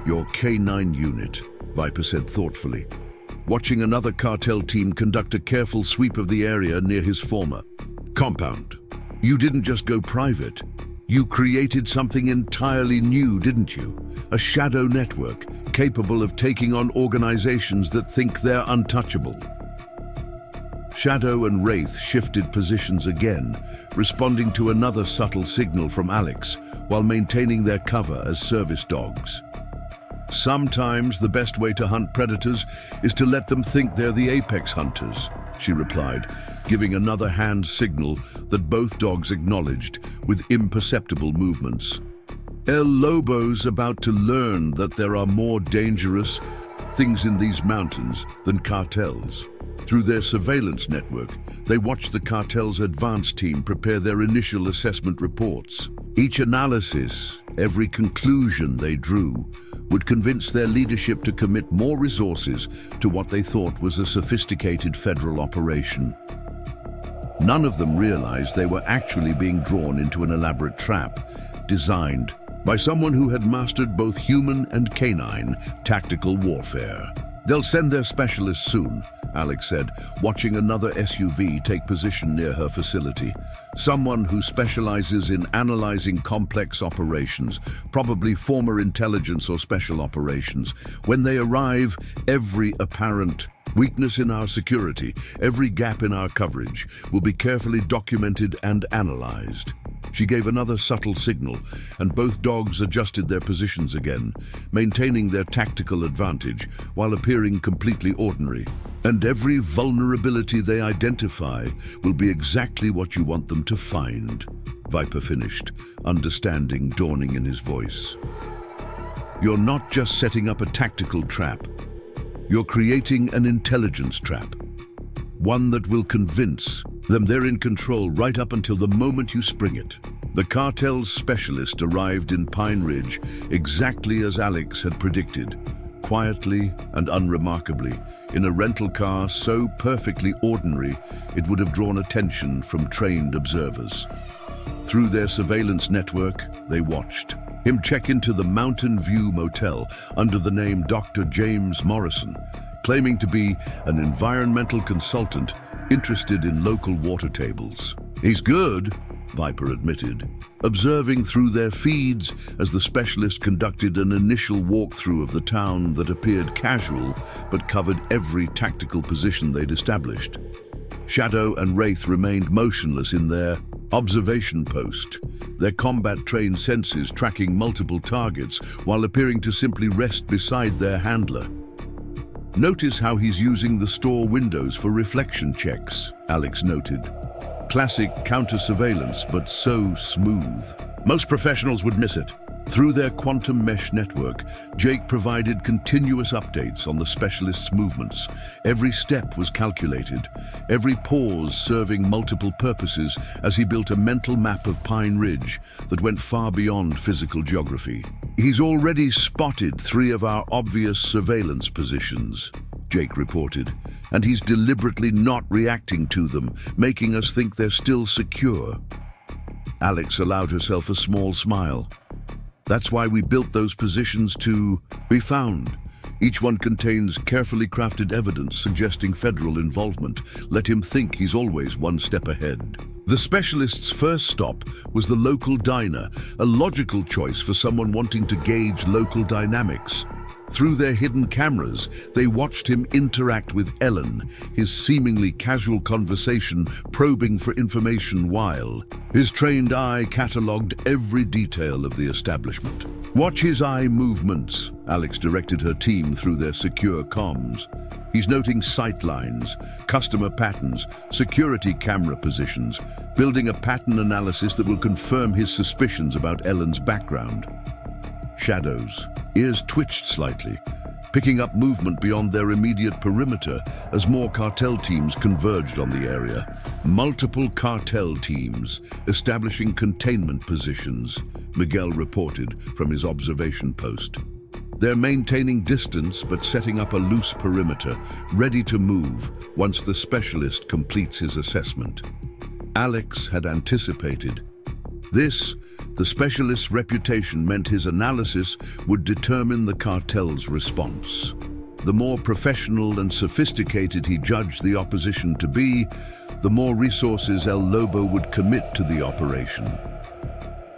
"Your K9 unit," Viper said thoughtfully, watching another cartel team conduct a careful sweep of the area near his former compound. "You didn't just go private. You created something entirely new, didn't you? A shadow network capable of taking on organizations that think they're untouchable." Shadow and Wraith shifted positions again, responding to another subtle signal from Alex while maintaining their cover as service dogs. "Sometimes the best way to hunt predators is to let them think they're the apex hunters," she replied, giving another hand signal that both dogs acknowledged with imperceptible movements. El Lobo's about to learn that there are more dangerous things in these mountains than cartels. Through their surveillance network, they watch the cartel's advance team prepare their initial assessment reports. Each analysis, every conclusion they drew, would convince their leadership to commit more resources to what they thought was a sophisticated federal operation. None of them realized they were actually being drawn into an elaborate trap, designed by someone who had mastered both human and canine tactical warfare. They'll send their specialists soon, Alex said, watching another SUV take position near her facility. Someone who specializes in analyzing complex operations, probably former intelligence or special operations. When they arrive, every apparent weakness in our security, every gap in our coverage, will be carefully documented and analyzed. She gave another subtle signal, and both dogs adjusted their positions again, maintaining their tactical advantage while appearing completely ordinary. And every vulnerability they identify will be exactly what you want them to find, Viper finished, understanding dawning in his voice. You're not just setting up a tactical trap. You're creating an intelligence trap. One that will convince them they're in control right up until the moment you spring it. The cartel's specialist arrived in Pine Ridge exactly as Alex had predicted, quietly and unremarkably, in a rental car so perfectly ordinary it would have drawn attention from trained observers. Through their surveillance network, they watched him check into the Mountain View Motel under the name Dr. James Morrison, claiming to be an environmental consultant interested in local water tables. He's good, Viper admitted, observing through their feeds as the specialist conducted an initial walkthrough of the town that appeared casual but covered every tactical position they'd established. Shadow and Wraith remained motionless in their observation post, their combat-trained senses tracking multiple targets while appearing to simply rest beside their handler. Notice how he's using the store windows for reflection checks, Alex noted. Classic counter-surveillance, but so smooth. Most professionals would miss it. Through their quantum mesh network, Jake provided continuous updates on the specialist's movements. Every step was calculated, every pause serving multiple purposes as he built a mental map of Pine Ridge that went far beyond physical geography. He's already spotted 3 of our obvious surveillance positions, Jake reported, and he's deliberately not reacting to them, making us think they're still secure. Alex allowed herself a small smile. That's why we built those positions to be found. Each one contains carefully crafted evidence suggesting federal involvement. Let him think he's always one step ahead. The specialist's first stop was the local diner, a logical choice for someone wanting to gauge local dynamics. Through their hidden cameras, they watched him interact with Ellen, his seemingly casual conversation probing for information while his trained eye catalogued every detail of the establishment. Watch his eye movements, Alex directed her team through their secure comms. He's noting sight lines, customer patterns, security camera positions, building a pattern analysis that will confirm his suspicions about Ellen's background. Shadows. Ears twitched slightly, picking up movement beyond their immediate perimeter as more cartel teams converged on the area. Multiple cartel teams establishing containment positions, Miguel reported from his observation post. They're maintaining distance but setting up a loose perimeter, ready to move once the specialist completes his assessment. Alex had anticipated this. The specialist's reputation meant his analysis would determine the cartel's response. The more professional and sophisticated he judged the opposition to be, the more resources El Lobo would commit to the operation.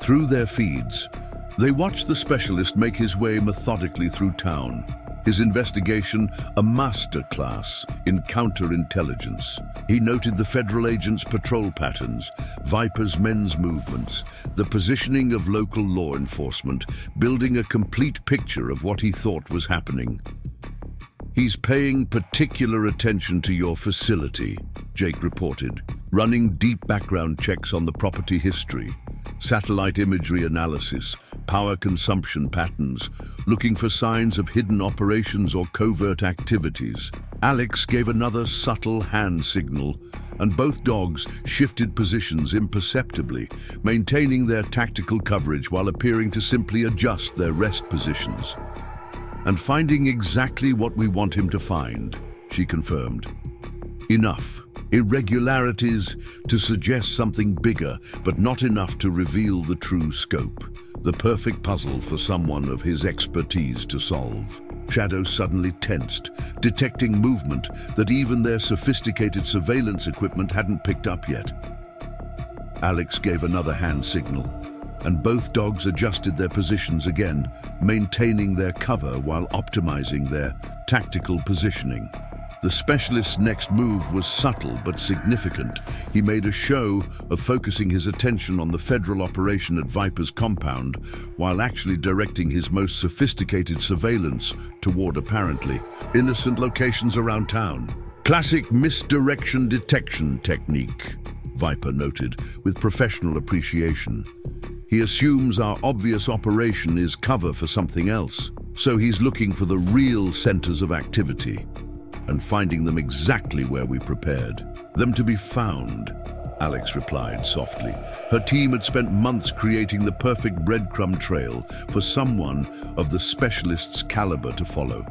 Through their feeds, they watched the specialist make his way methodically through town, his investigation a masterclass in counterintelligence. He noted the federal agents' patrol patterns, Viper's men's movements, the positioning of local law enforcement, building a complete picture of what he thought was happening. He's paying particular attention to your facility, Jake reported, running deep background checks on the property history. satellite imagery analysis, power consumption patterns, looking for signs of hidden operations or covert activities. Alex gave another subtle hand signal, and both dogs shifted positions imperceptibly, maintaining their tactical coverage while appearing to simply adjust their rest positions. "And finding exactly what we want him to find," she confirmed. "Enough. Irregularities to suggest something bigger, but not enough to reveal the true scope. The perfect puzzle for someone of his expertise to solve." Shadow suddenly tensed, detecting movement that even their sophisticated surveillance equipment hadn't picked up yet. Alex gave another hand signal, and both dogs adjusted their positions again, maintaining their cover while optimizing their tactical positioning. The specialist's next move was subtle but significant. He made a show of focusing his attention on the federal operation at Viper's compound, while actually directing his most sophisticated surveillance toward apparently innocent locations around town. "Classic misdirection detection technique," Viper noted with professional appreciation. "He assumes our obvious operation is cover for something else, so he's looking for the real centers of activity and finding them exactly where we prepared them to be found," Alex replied softly. Her team had spent months creating the perfect breadcrumb trail for someone of the specialist's caliber to follow.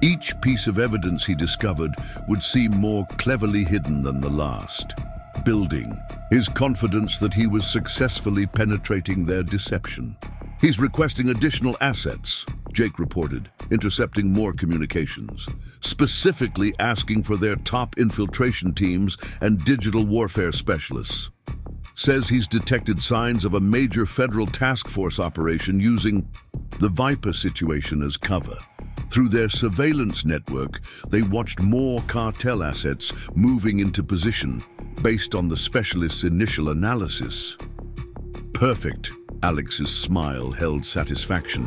Each piece of evidence he discovered would seem more cleverly hidden than the last, building his confidence that he was successfully penetrating their deception. "He's requesting additional assets," Jake reported, intercepting more communications, specifically asking for their top infiltration teams and digital warfare specialists. "Says he's detected signs of a major federal task force operation using the Viper situation as cover. Through their surveillance network, they watched more cartel assets moving into position based on the specialist's initial analysis." "Perfect." Alex's smile held satisfaction.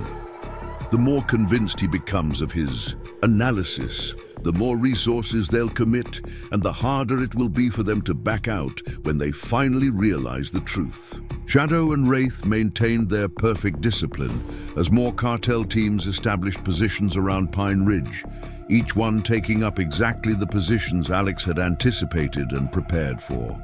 The more convinced he becomes of his analysis, the more resources they'll commit, and the harder it will be for them to back out when they finally realize the truth. Shadow and Wraith maintained their perfect discipline as more cartel teams established positions around Pine Ridge, each one taking up exactly the positions Alex had anticipated and prepared for.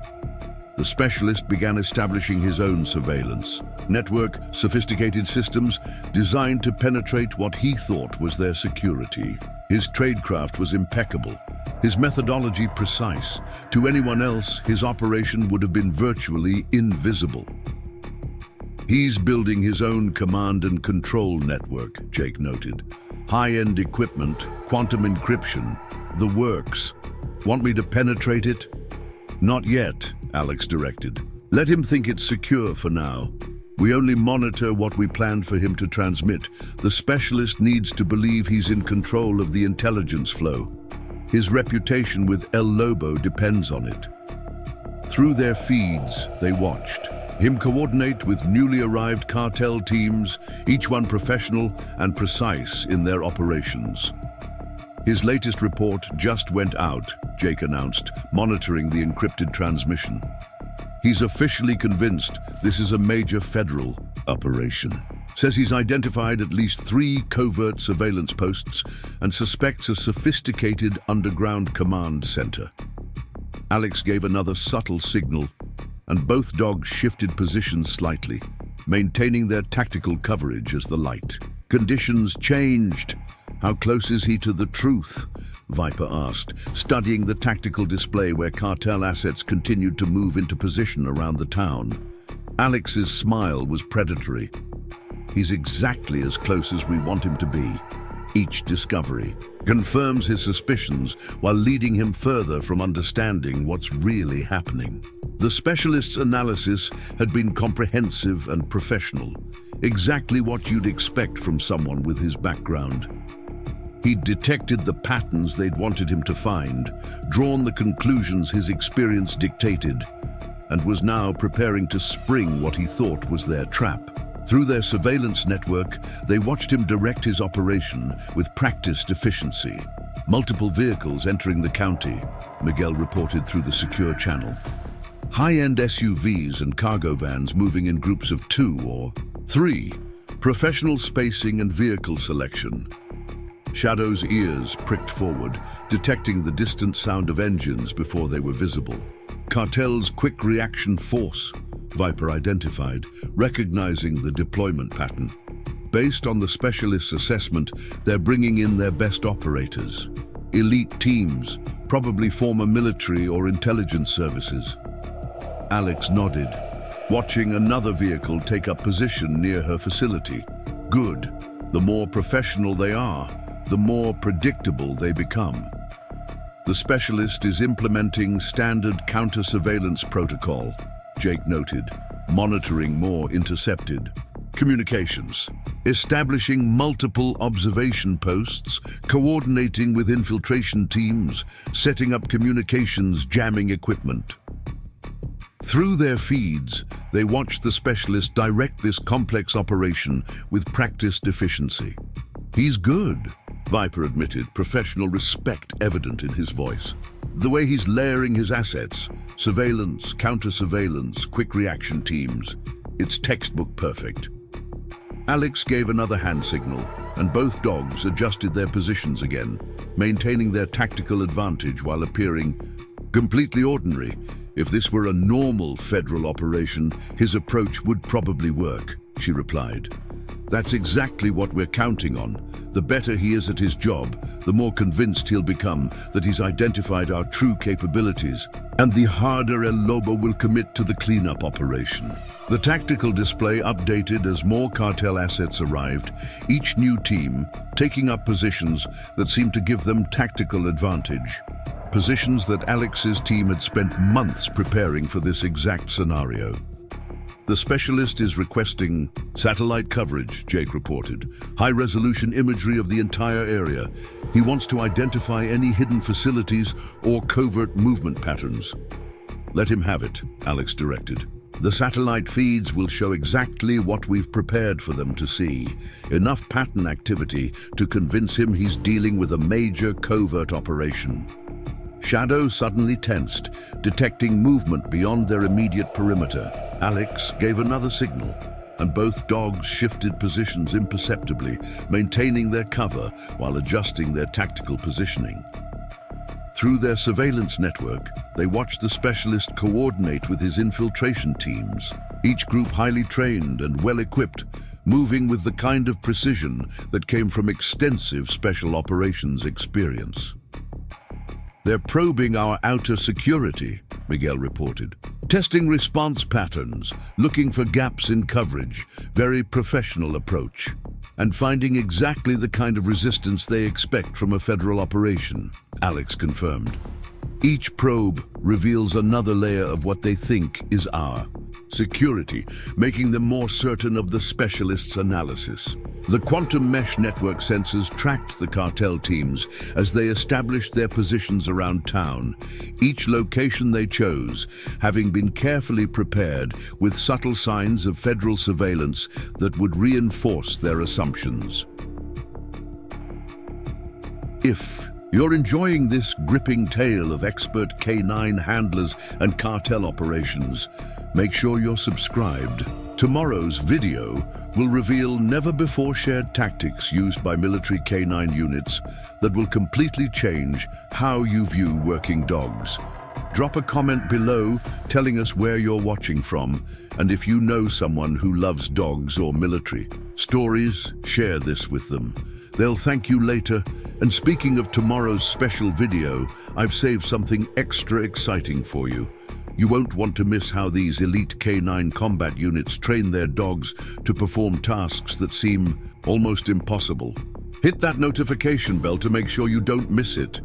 The specialist began establishing his own surveillance network, sophisticated systems designed to penetrate what he thought was their security. His tradecraft was impeccable, his methodology precise. To anyone else, his operation would have been virtually invisible. "He's building his own command and control network," Jake noted. "High-end equipment, quantum encryption, the works. Want me to penetrate it?" "Not yet," Alex directed. "Let him think it's secure for now. We only monitor what we planned for him to transmit. The specialist needs to believe he's in control of the intelligence flow. His reputation with El Lobo depends on it." Through their feeds, they watched him coordinate with newly arrived cartel teams, each one professional and precise in their operations. "His latest report just went out," Jake announced, monitoring the encrypted transmission. "He's officially convinced this is a major federal operation. Says he's identified at least 3 covert surveillance posts and suspects a sophisticated underground command center." Alex gave another subtle signal, and both dogs shifted positions slightly, maintaining their tactical coverage as the light. "Conditions changed. How close is he to the truth?" Viper asked, studying the tactical display where cartel assets continued to move into position around the town. Alex's smile was predatory. "He's exactly as close as we want him to be." Each discovery confirms his suspicions while leading him further from understanding what's really happening. The specialist's analysis had been comprehensive and professional, exactly what you'd expect from someone with his background. He'd detected the patterns they'd wanted him to find, drawn the conclusions his experience dictated, and was now preparing to spring what he thought was their trap. Through their surveillance network, they watched him direct his operation with practiced efficiency. "Multiple vehicles entering the county," Miguel reported through the secure channel. high-end SUVs and cargo vans moving in groups of 2 or 3, professional spacing and vehicle selection. Shadow's ears pricked forward, detecting the distant sound of engines before they were visible. Cartel's quick reaction force, Viper identified, recognizing the deployment pattern. Based on the specialist's assessment, they're bringing in their best operators. Elite teams, probably former military or intelligence services. Alex nodded, watching another vehicle take up position near her facility. Good. The more professional they are, the more predictable they become. The specialist is implementing standard counter-surveillance protocol, Jake noted, monitoring more intercepted. Communications. Establishing multiple observation posts, coordinating with infiltration teams, setting up communications jamming equipment. Through their feeds, they watch the specialist direct this complex operation with practiced efficiency. He's good, Viper admitted, professional respect evident in his voice. The way he's layering his assets, surveillance, counter-surveillance, quick reaction teams, it's textbook perfect. Alex gave another hand signal, and both dogs adjusted their positions again, maintaining their tactical advantage while appearing completely ordinary. If this were a normal federal operation, his approach would probably work, she replied. That's exactly what we're counting on. The better he is at his job, the more convinced he'll become that he's identified our true capabilities, and the harder El Lobo will commit to the cleanup operation. The tactical display updated as more cartel assets arrived, each new team taking up positions that seemed to give them tactical advantage. Positions that Alex's team had spent months preparing for this exact scenario. The specialist is requesting satellite coverage, Jake reported. High-resolution imagery of the entire area. He wants to identify any hidden facilities or covert movement patterns. Let him have it, Alex directed. The satellite feeds will show exactly what we've prepared for them to see. Enough pattern activity to convince him he's dealing with a major covert operation. Shadow suddenly tensed, detecting movement beyond their immediate perimeter. Alex gave another signal, and both dogs shifted positions imperceptibly, maintaining their cover while adjusting their tactical positioning. Through their surveillance network, they watched the specialist coordinate with his infiltration teams, each group highly trained and well-equipped, moving with the kind of precision that came from extensive special operations experience. They're probing our outer security, Miguel reported. Testing response patterns, looking for gaps in coverage, very professional approach, and finding exactly the kind of resistance they expect from a federal operation, Alex confirmed. Each probe reveals another layer of what they think is our security, making them more certain of the specialist's analysis. The quantum mesh network sensors tracked the cartel teams as they established their positions around town, each location they chose having been carefully prepared with subtle signs of federal surveillance that would reinforce their assumptions. If you're enjoying this gripping tale of expert K9 handlers and cartel operations, make sure you're subscribed. Tomorrow's video will reveal never-before-shared tactics used by military K9 units that will completely change how you view working dogs. Drop a comment below telling us where you're watching from, and if you know someone who loves dogs or military stories, share this with them. They'll thank you later. And speaking of tomorrow's special video, I've saved something extra exciting for you. You won't want to miss how these elite K9 combat units train their dogs to perform tasks that seem almost impossible. Hit that notification bell to make sure you don't miss it.